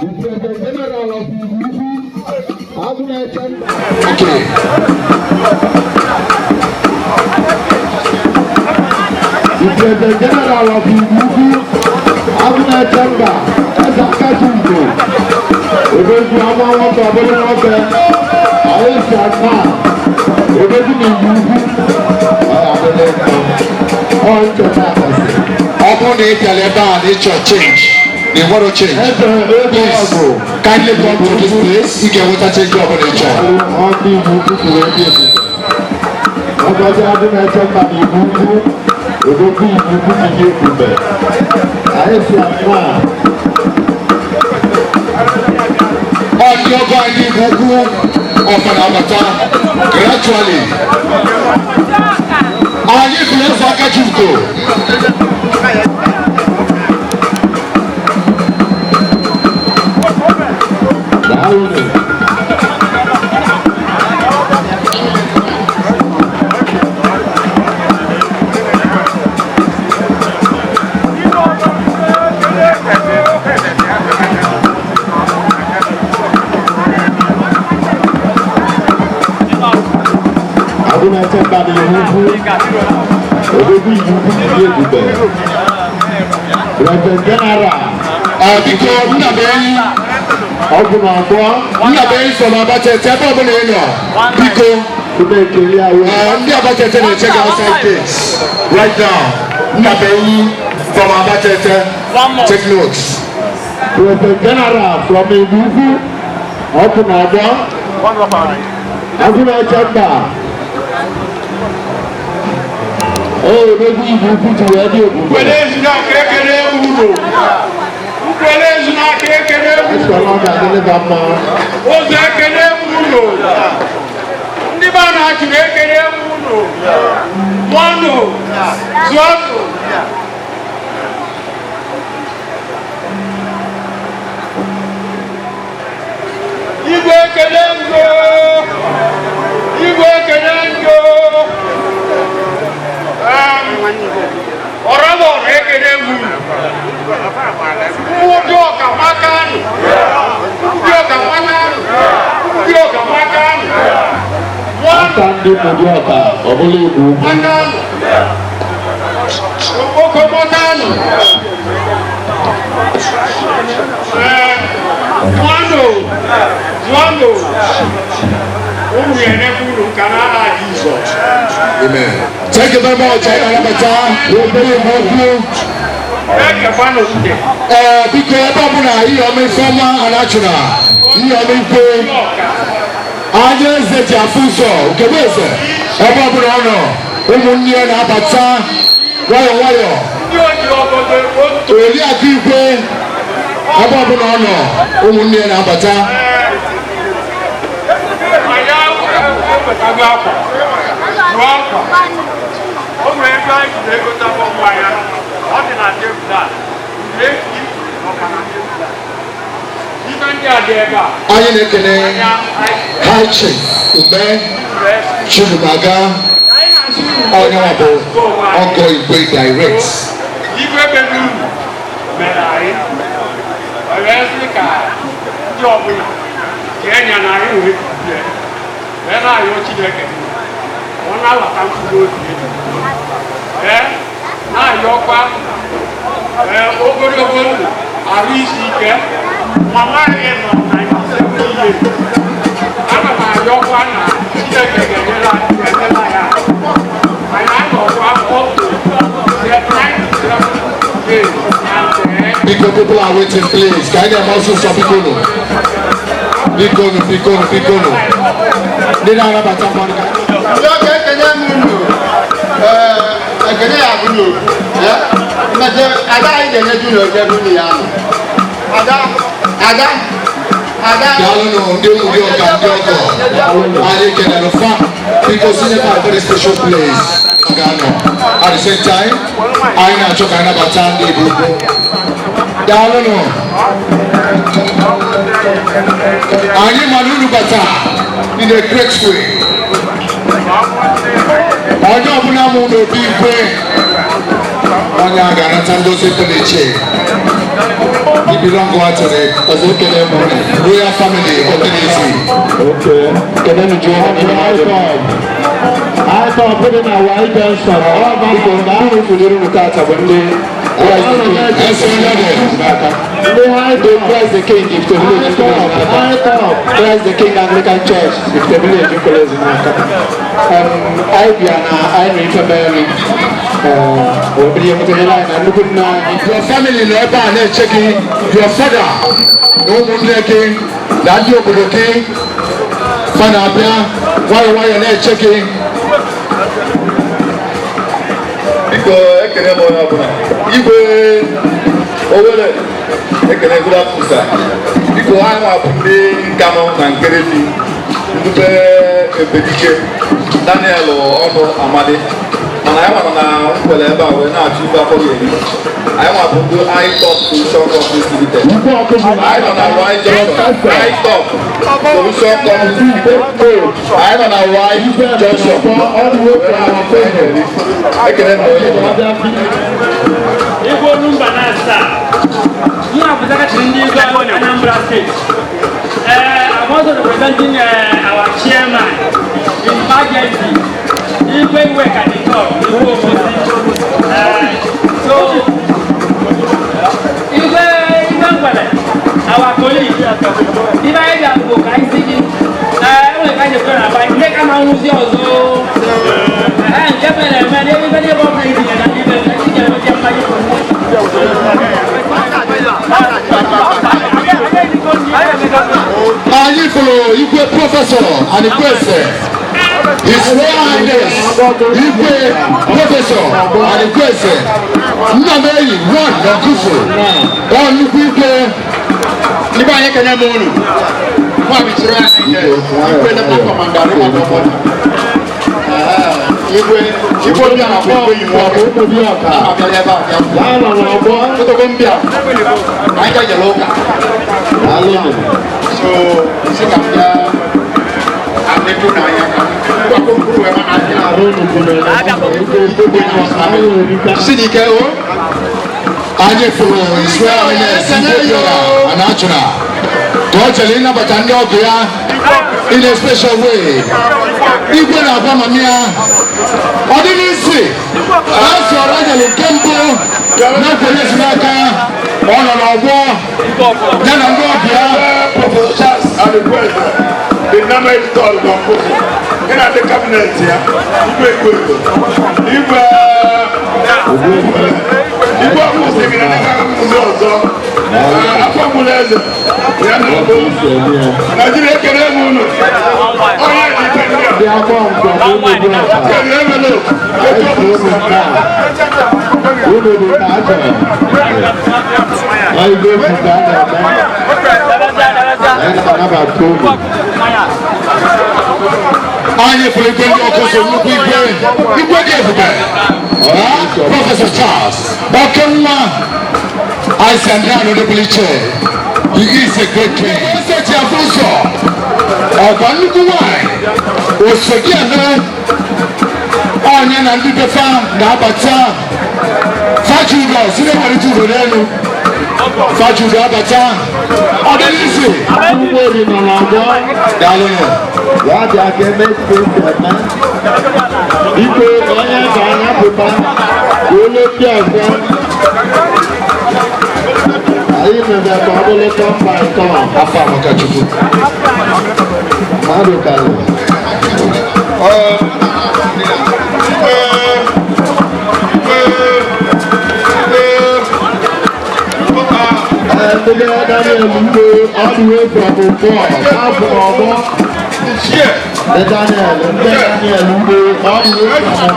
The President General of the okay. The President General of the Abuna Chamber, as a Katungo, we will do our work of the water. I shall not. We will do all to that. Upon it, nature change. They want to change. Please, kindly come to this place. You can water change your nature. On your body, of an avatar, gradually. Are you blessed? I got you go. Abuna Chamber the Yuhu, Obi Yuhu President General, because Nabey, Abuna Boa, Nabey from Abacha, Tababino, Pico, and the Abacha check outside case. Right now, Nabey from Abacha, take notes. President General from the Yuhu, Abuna Boa, Abuna Chamber. Oh, maybe you put to radio. Well, there's not a Udo. Well, there's not a was that a Udo? Nibana to make a Udo. Mono, Zoto. You work and then go. You work and then go. Orado rekeremu. Ujoka makan. Ujoka makan. Ujoka makan. Atandi ujoka. Obuli ubu. Makan. Oko makan. Juando. Amen. Thank you very much. Because Babuna, you are my former Anachuna. You are my friend. I just said your food so. Kabese. Babuna, Umunia Abata. Wire. Elia Kipe. Babuna, Umunia Abata. I nekene Haichi Ube Chumaga Onyoabo Ongo Igwe Direct. Igwe Belu Melai Oresika Jobu Kenya na iwe Bena yo Chineke Ona watamfu do na yokwa ogologo arisi ike mama eno na ise ana ma yokwa na Chineke gedela ya ana yokwa because people are waiting, please. Can you also stop Picono? Picono. Did I have a because it's a very special place. At the same time, I know Chokana Batandi. Dalano. I am Manunu Bata in a great way. I know Munamu will be praying. Onyaga and Sandosi Peniche. He belongs to the royal family of Tennessee. Okay. Can I join in I thought putting a white dance on all of us now if we didn't look at one day. Praise the King if the village praise the King Anglican Church if the village is I know Mary. Your family never checking your father. No one king, that you could king. Fanabia, why are they checking? Because I can never happen. Even over there, I can never have to say. Because I want to be Cameroon and Kerry. You be a pediche, Daniel or Amadi. And I want to know whatever we're not too far for you. I want to do I talk to some of this limited. I don't know why Johnson. I talk to some of this limited. I don't know why Johnson. All the way from our family. I can't know you. You go to Banasa. You have to change Anambra State. I'm also representing our chairman in Magenzi. If we work at the top, so our colleague, if I have a book, I see it. I will kind of turn up. I take a man who's yours. And Japan, everybody about anything, and I even you professor and the question. His Royal Highness, Igwe Professor, and the question. Nnamdi one Nakufu, on Igwe. Niba yeke na monu. Kwa bichiro ya Igwe na commander na commander. Igwe bia na kwa yiwo ko bia ka. Abele ba ya. La na bo to ko mbia. Ai ka yelo ka. So, sika bia ametu na ya ka. Sinike o aje furo Israel and Achuna Tojelina Batandi Ogia in a special way. Even Abamania Odinisi as your Rajali Tempo no police maker on an war then I'm going to and the president. The number is called in at the cabinet here. If I was taking a also, Professor Charles, I stand down on the bleacher. He is a great king. Such a buzo. Obanukuwai. Osogiana. Onion and the farm. Nabata. Fajuga. Sinema to the Renu. Fajuga Bata. Odenisi. I'm waiting on our boy. Dalino. What I can make this man. People, I remember Babylon come by come. After Makachuku. Madukalo. And the Daniel all the way from Obo, is here. Daniel, all the way from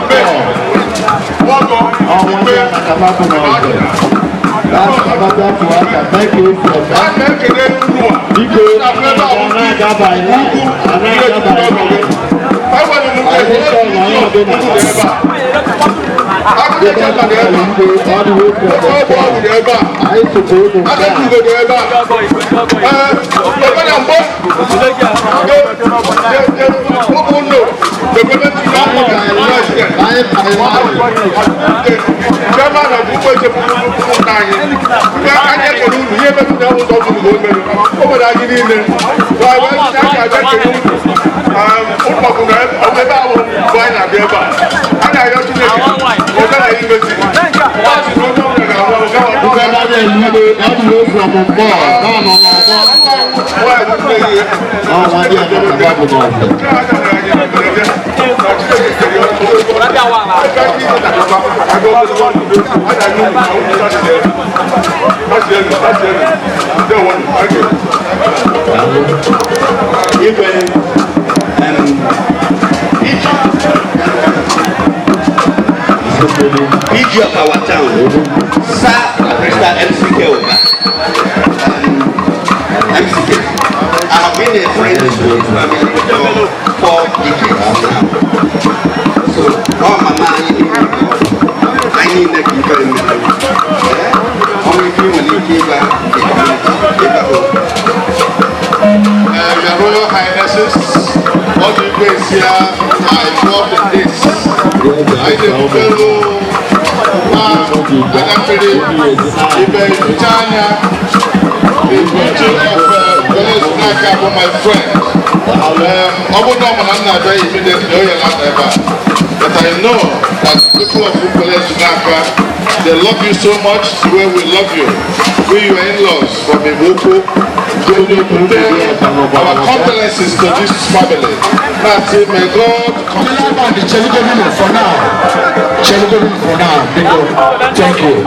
thank you for that. PG of our town, Sir Mr. MCK. MCK. I have been a friend to his family for decades now. So, oh mama, I need to keep very much. Only if you want to keep Your Royal Highnesses, all the guys here are involved in this. I didn't follow my friend. But I know that people of Sunaka, they love you so much the way we love you. We your in-laws from Iwoko. Our condolences to this family. May God continue the Cheligomino for now. Cheligomino for now. Thank you.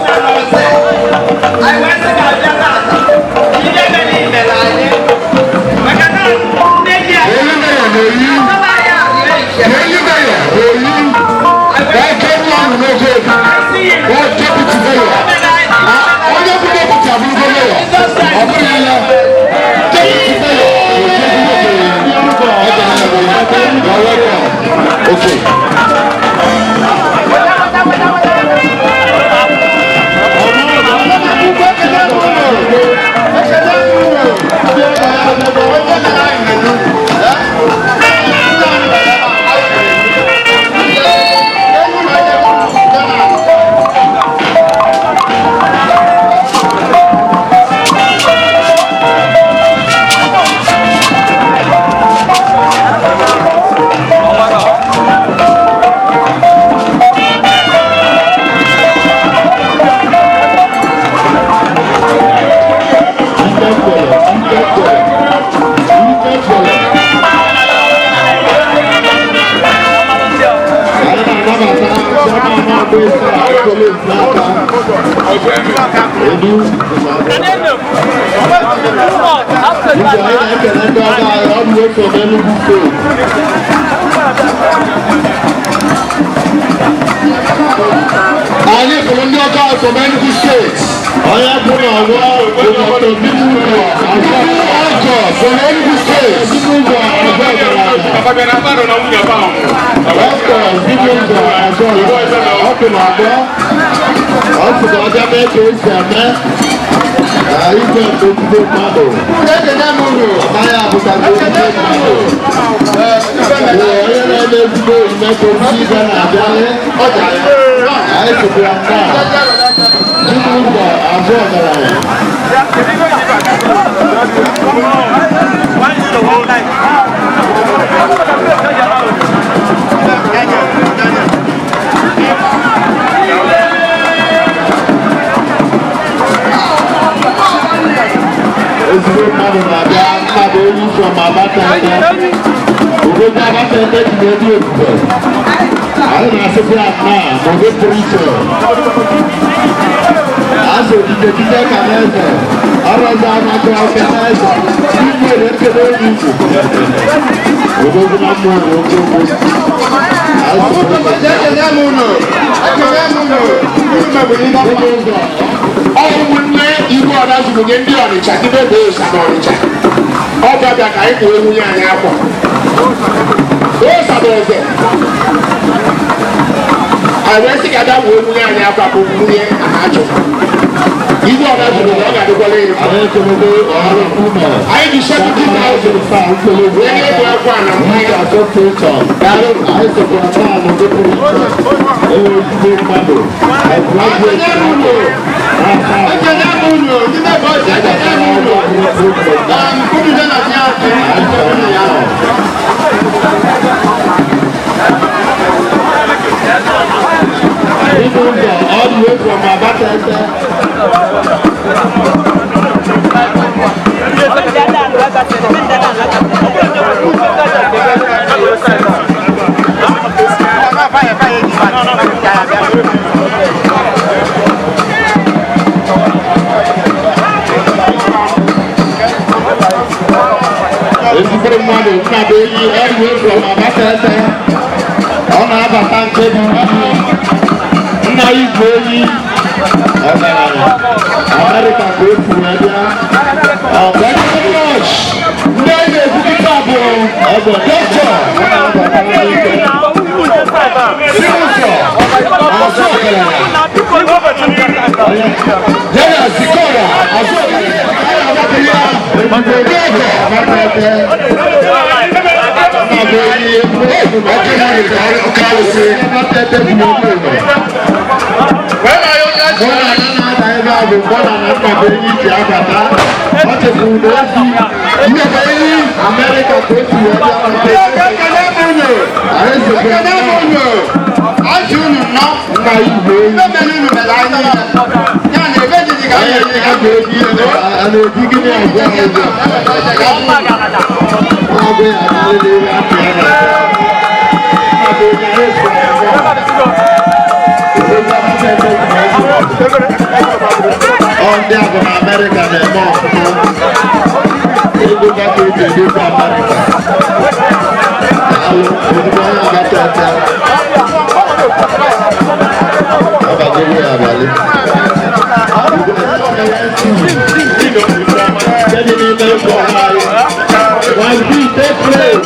I Anyị fụrụ ndị ọkọ afọ Enugu steeti. Onye bụrụ ọgwọ obodo Bimbo ọkọ from Enugu steeti. Bimbo ọgọ gara aga. Ọkọ Bimbo ọgọ ọkụ na ọgbọ. Ọ sịrị ọbịa mee ka esi eme. Igwe mgbe mmadụ. Amaghị abụtazi ogige mmadụ. Onye na-eme ezigbo omume ka ozi ibe na-abịa. Anyị sịkwara nke a. Bimbo abụọ gara ya. Ezigbo mmadụ na-abịa mmadụ onye from Abatete. Obodo Abatete ji na-ebi ebube. Anyị na-asịkwa ya nnaa n'oge pụrụ iche. Azụ ojije ka n'eze. Ọrụ ọzọ anaghị ọka n'eze. Igwe na-ekele onye Igbo. Obodo na mmụọ na oke ogbo. Ọmụnne Igbo ọda zuru nye ndị Ọnịcha ndị bebe ụsa n'Ọnịcha. Ọ bịabịa ka anyị kpụrụ nwunye anyị akwa. Ụsa bụ eze. Anyị esi ka ada wee nwunye anyị akwa bụ nwunye Amachụ. Igwe ọda zuru na ọ ga-adịkwala ya. Anyị ji 70,000 wee na-ebu akwa na mmanya. Anyị sịkwara taa n'oge pụrụ iche. Ezigbo mmadụ. All the way from Abatete. Ezigbo mmadụ nnabụ enyi all the way from Abatete. Ọ na-abata nke dị nna igwe enyi ọgaranya Amerịka ka o kwuru bịa. Ndị anyị na-ekwupụta abụọ dọkịta ọ na-abata n'ike. Sinusọ azụ ọgaranya. Jere Zikora azụ ọgaranya. Abatete. Ndị abụ na Amerịka na-eme ọfụma ego gata eji edekwa Amerịka alụ ozugbo onye Abatete abagogo ya abalị kedu n'ime ịkpọ anyị one beat take place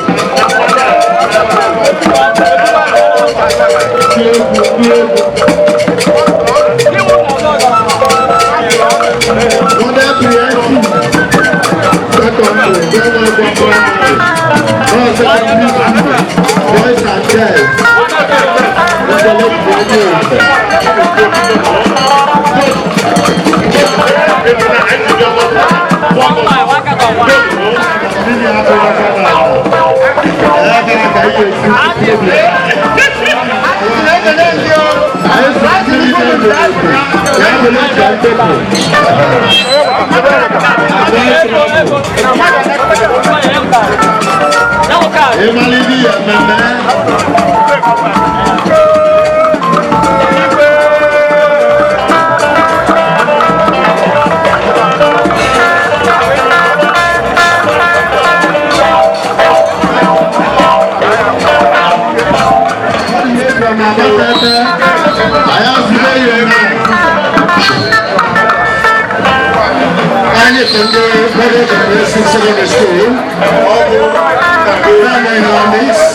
boys and girls. anyị from the Brother Generation Secondary School. And in our midst,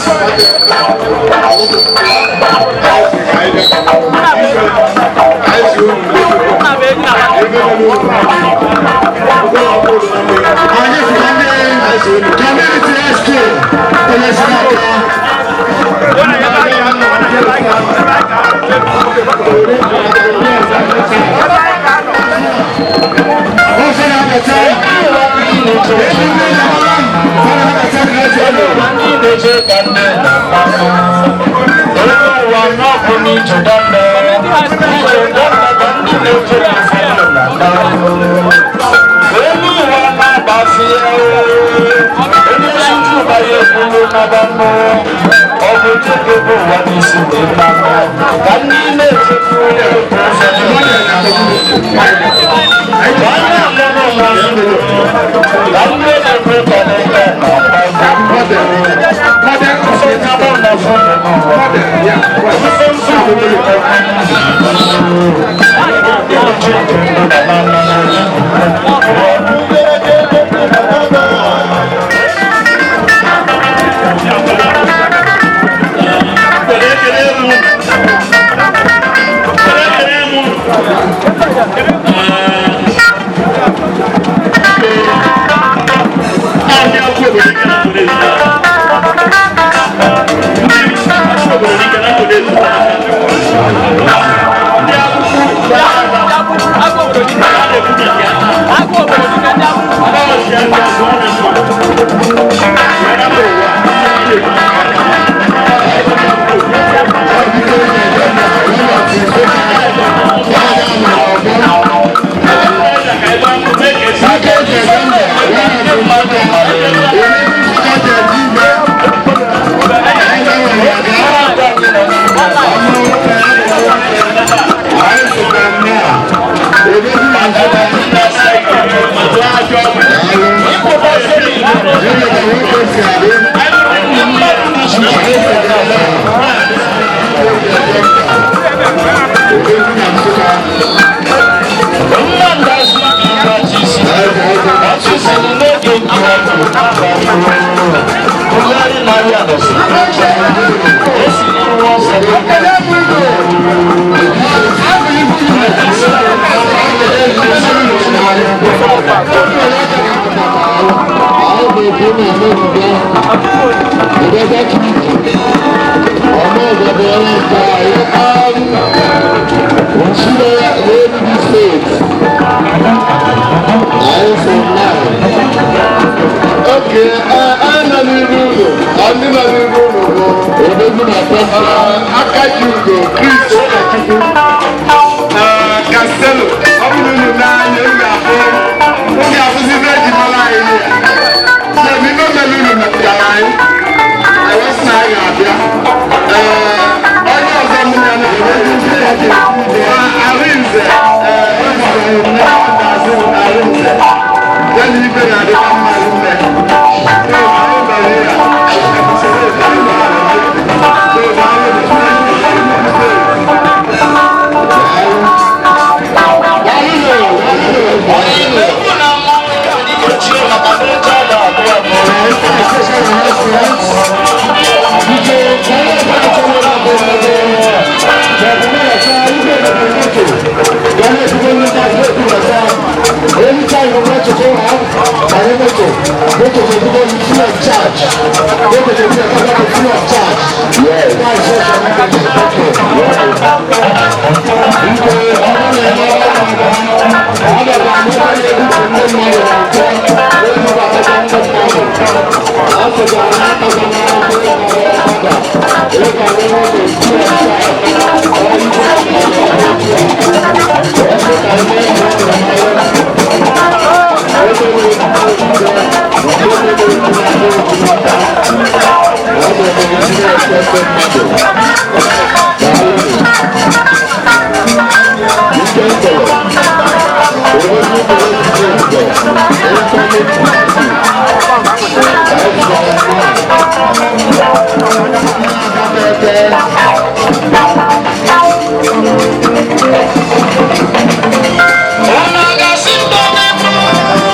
community school. Onaga simple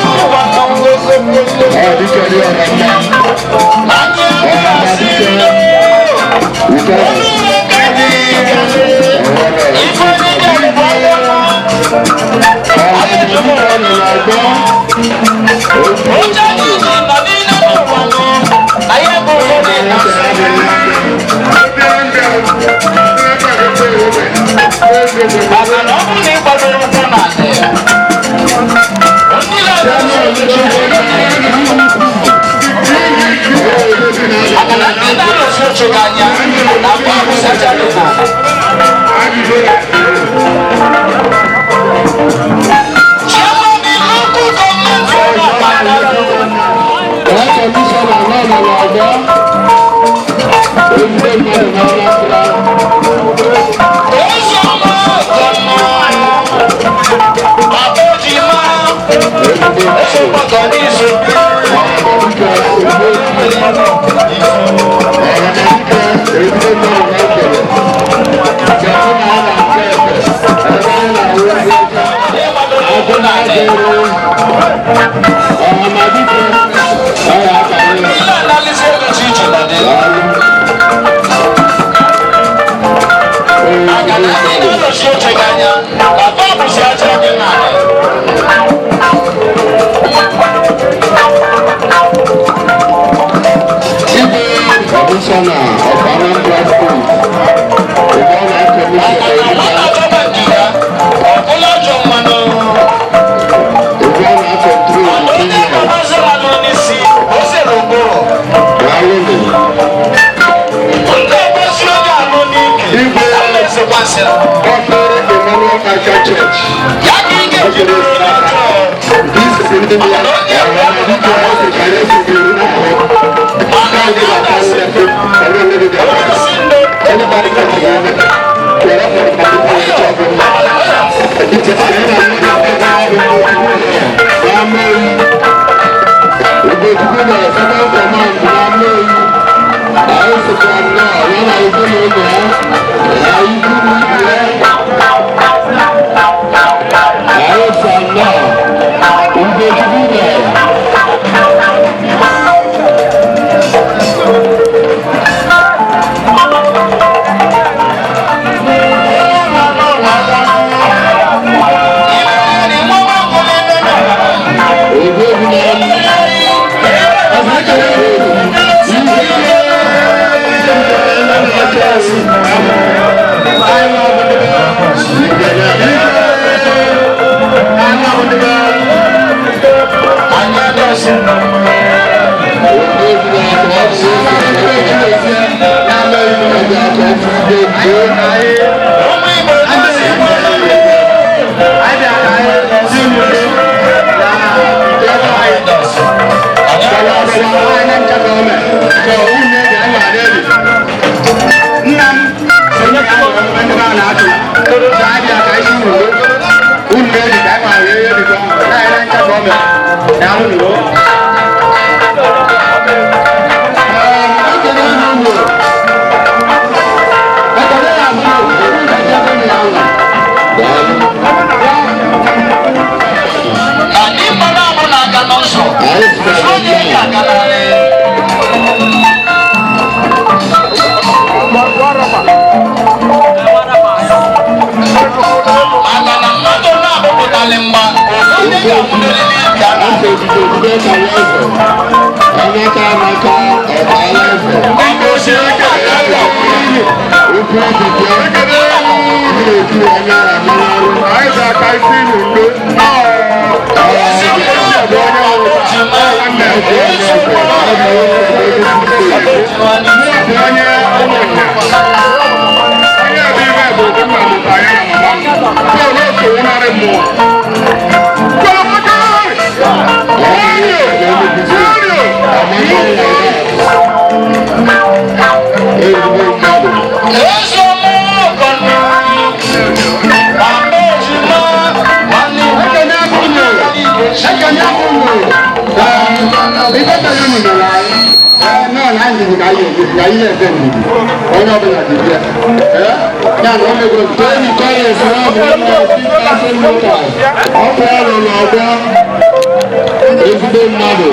Ezigbo mmadụ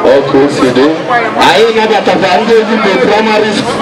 Okay, Sidi. I ain't got a band in the primary school.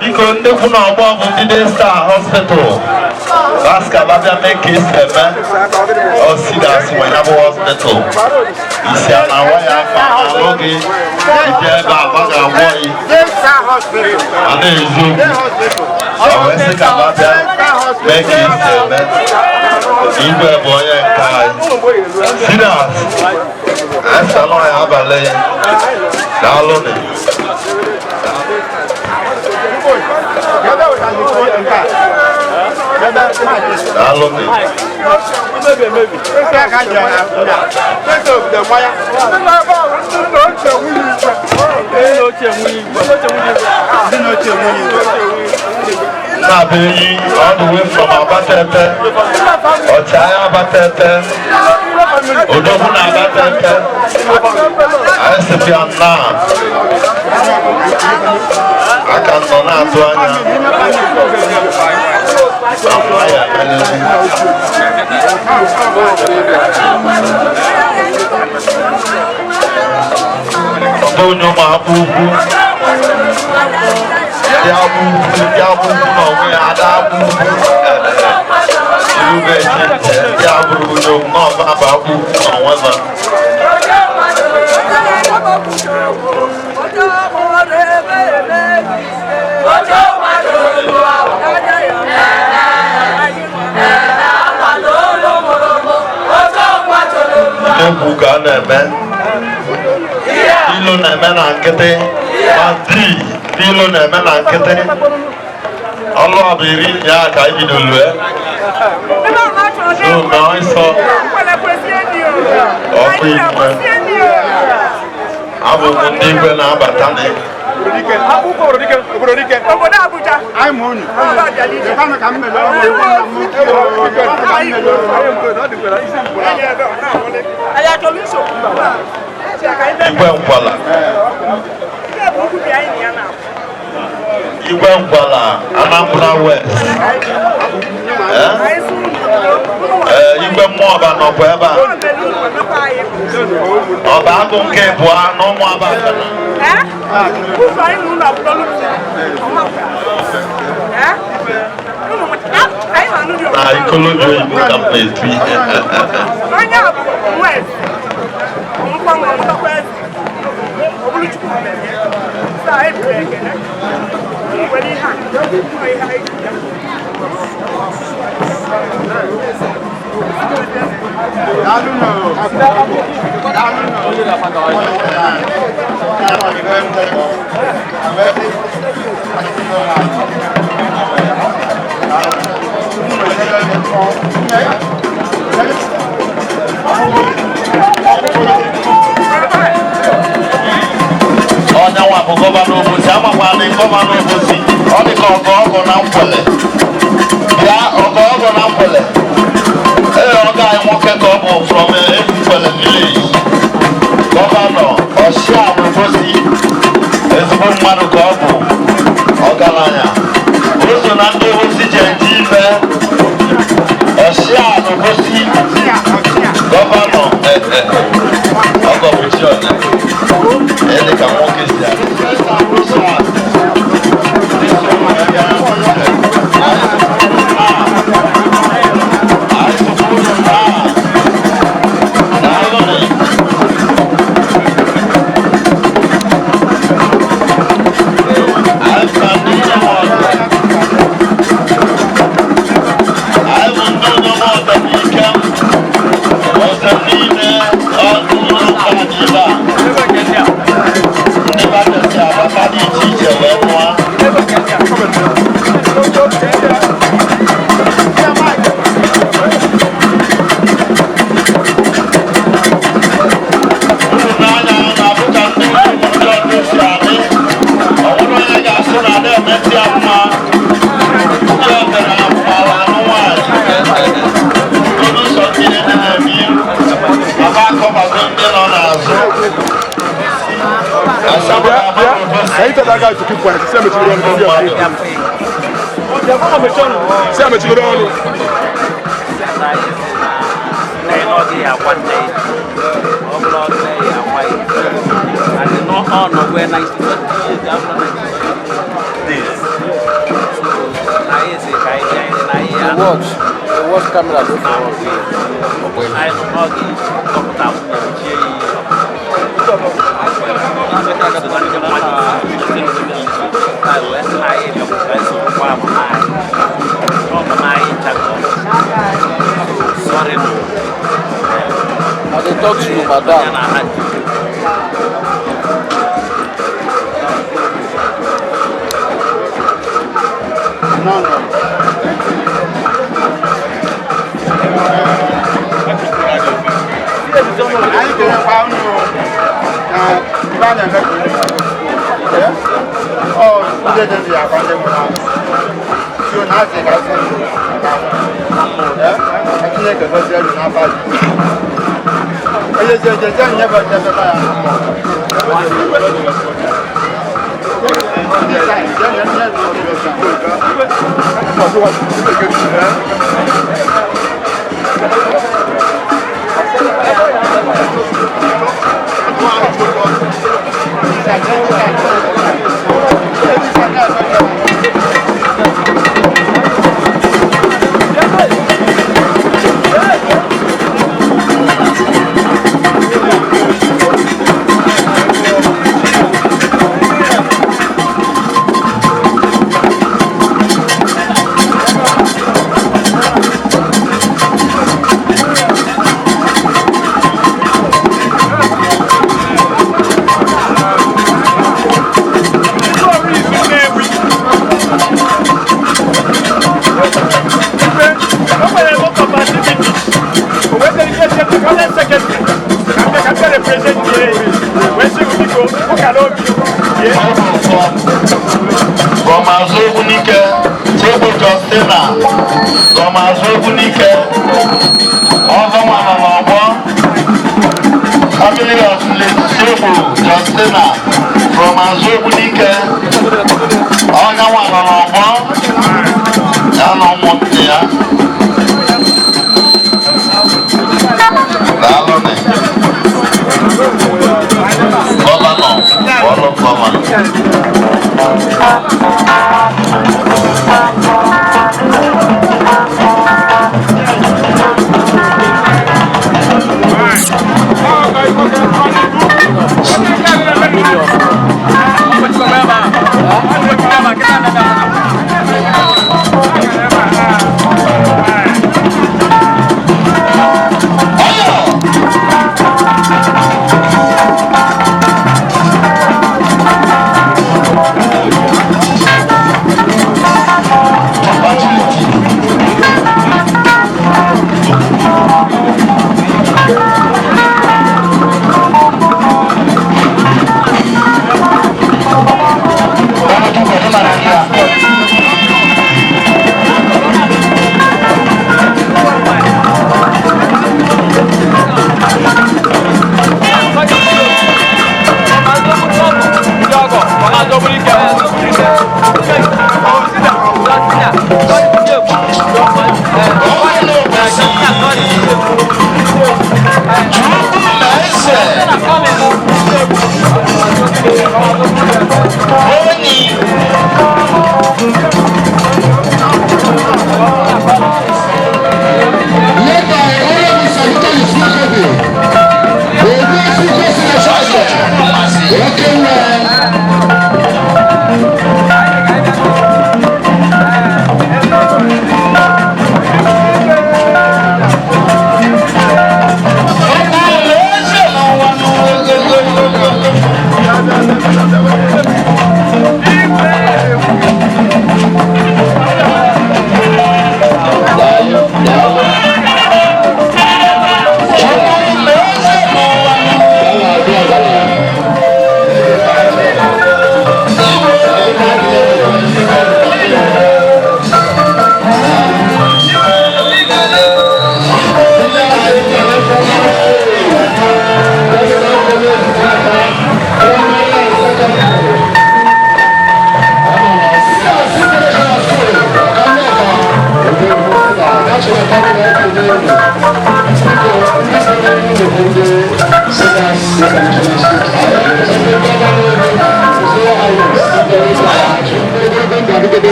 Biko ndị kwu na ọgbọ bụ ndị Day Star Hospital Baska babịa mee ka esi eme Osidas Wenyabo Hospital isi a na-awa ya afọ alụ gị ije ebe a ga-agwọ gị a na-ezu okwu wee sị ka babịa mee ka esi eme igwe bụ onye nke anyị Sidas esalọ ya abalị daalụ nị Halo nih. Nabeyi all the way from Abatete, Ochaya Abatete, Odobuna Abatete, Aesipiana. Akan nona tuanya. Tonyo mabubu. Dia bubu no we ada bubu. You bet dia bubu no baba bubu no waza. Buka neme, ilo neme na nkete, Madrid, ilo neme na nkete. Allah abiri ya ka ibi dulu So now so, oku ibe. Abu mundi ibe na abatane. Igwe Nkwala, Anambra West. Igwe Mmụọba nọkwa ebe a. Ọba agụ nke bụọ n'ụmụ Abakana. Na Ikolojo Igbo Campaign 3. Onye nwa bụ gọvanọ Obosi, amakwa ndị gọvanọ Obosi, ọ dị ka ọgọ na Nkwele. Bịa ọgọ na Nkwele. Ọga anyị nwoke ka ọ bụ from Nkwele village. Gọvanọ Oshiagu Obosi, ezigbo mmadụ ka ọ bụ ọgaranya. O so na ndị Obosi ji eje ife. Oshiagu Obosi, gọvanọ ọgọ bụ Chiọnya. Ele ka nwoke si Can you tell that guy to keep quiet? See how much you don't know. See how much you don't know. Watch camera. I will talk to you, madam. No.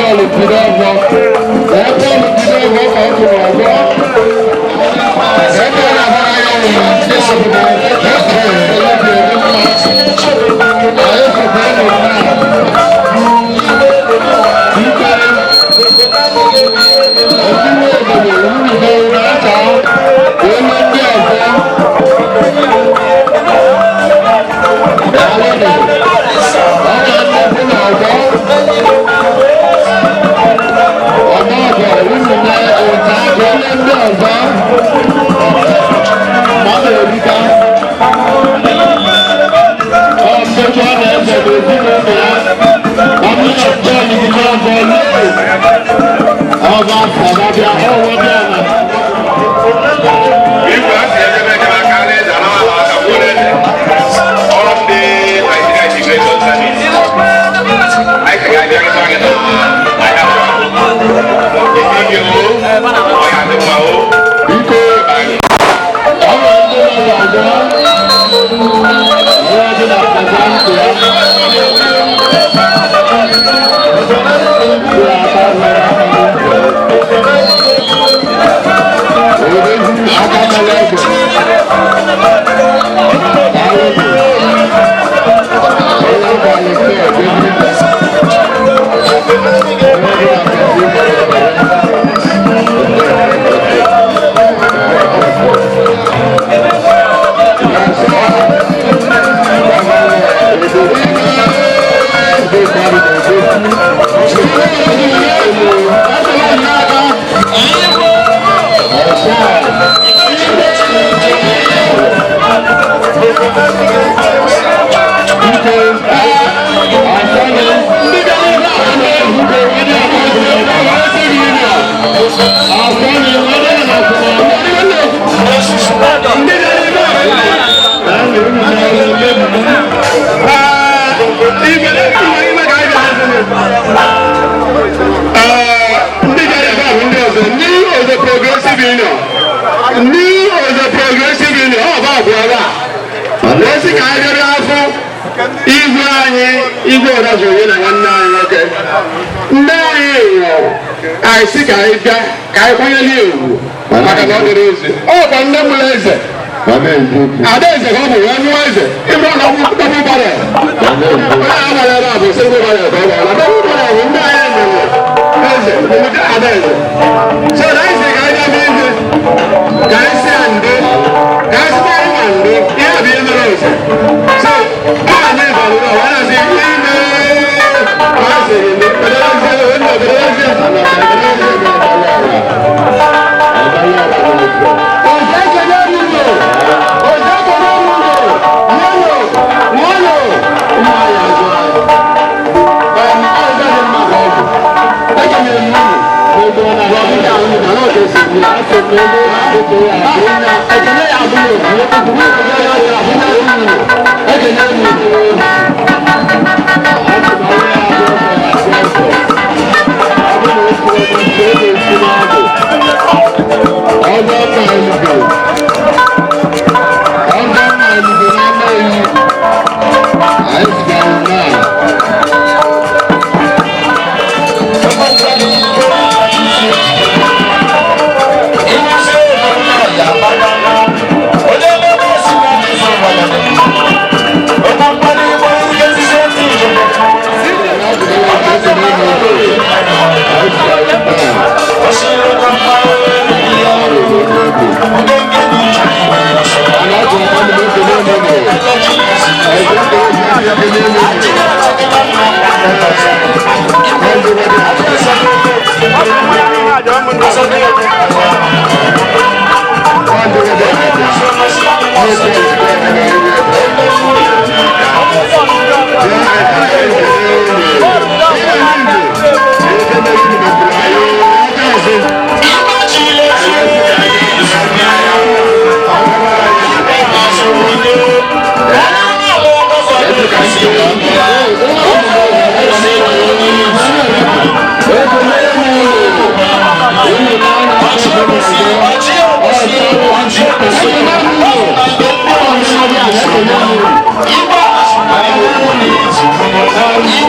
Hallelujah. Iba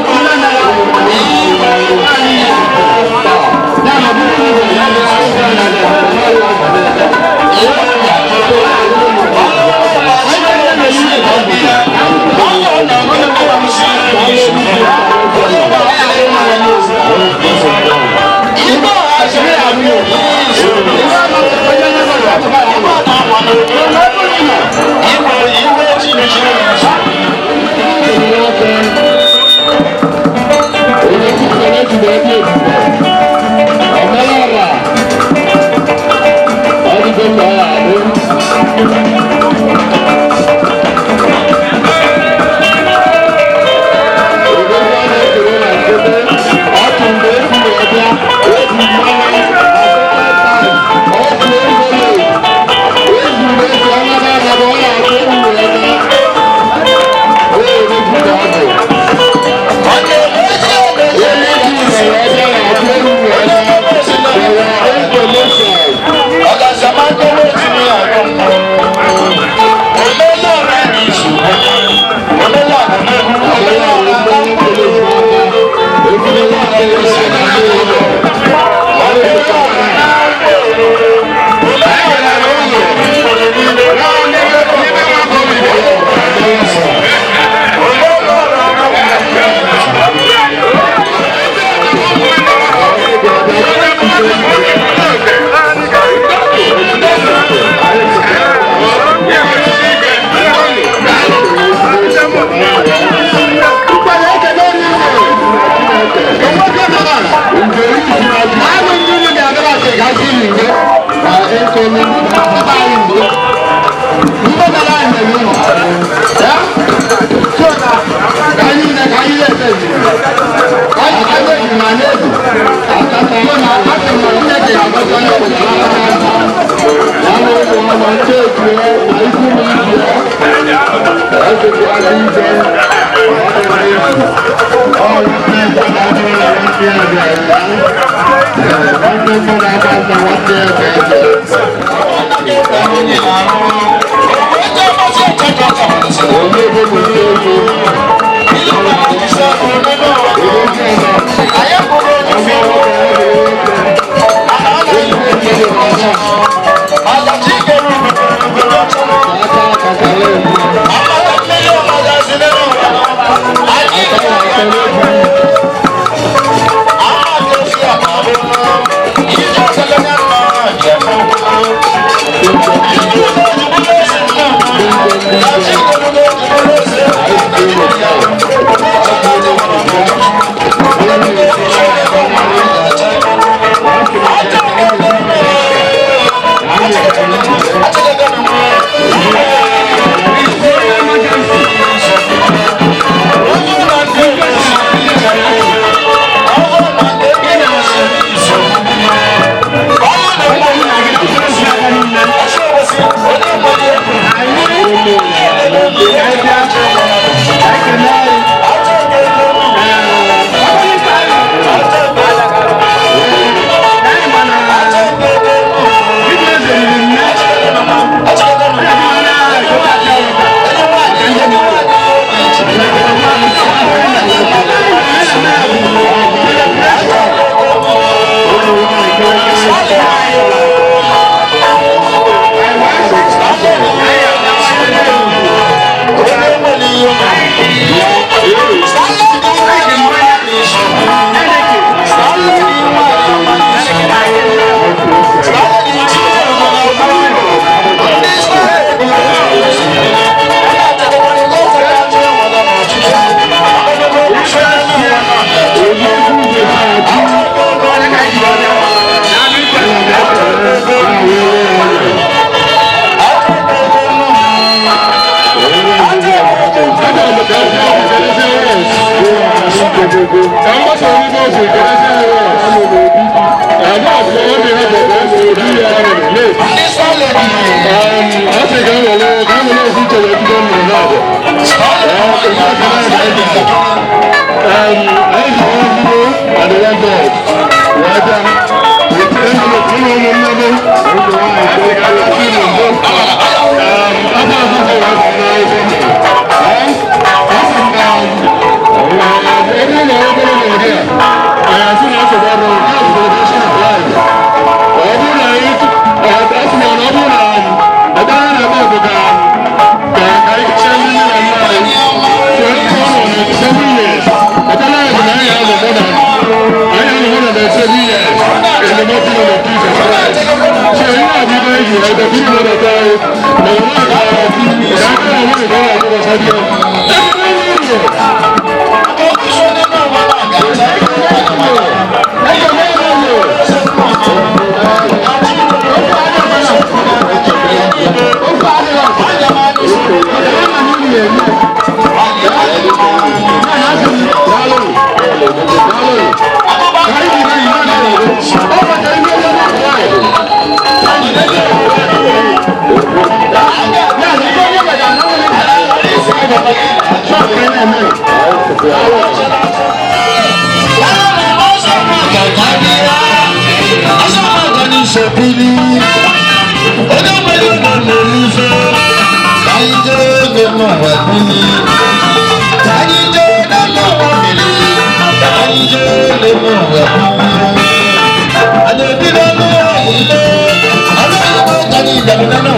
Thank you.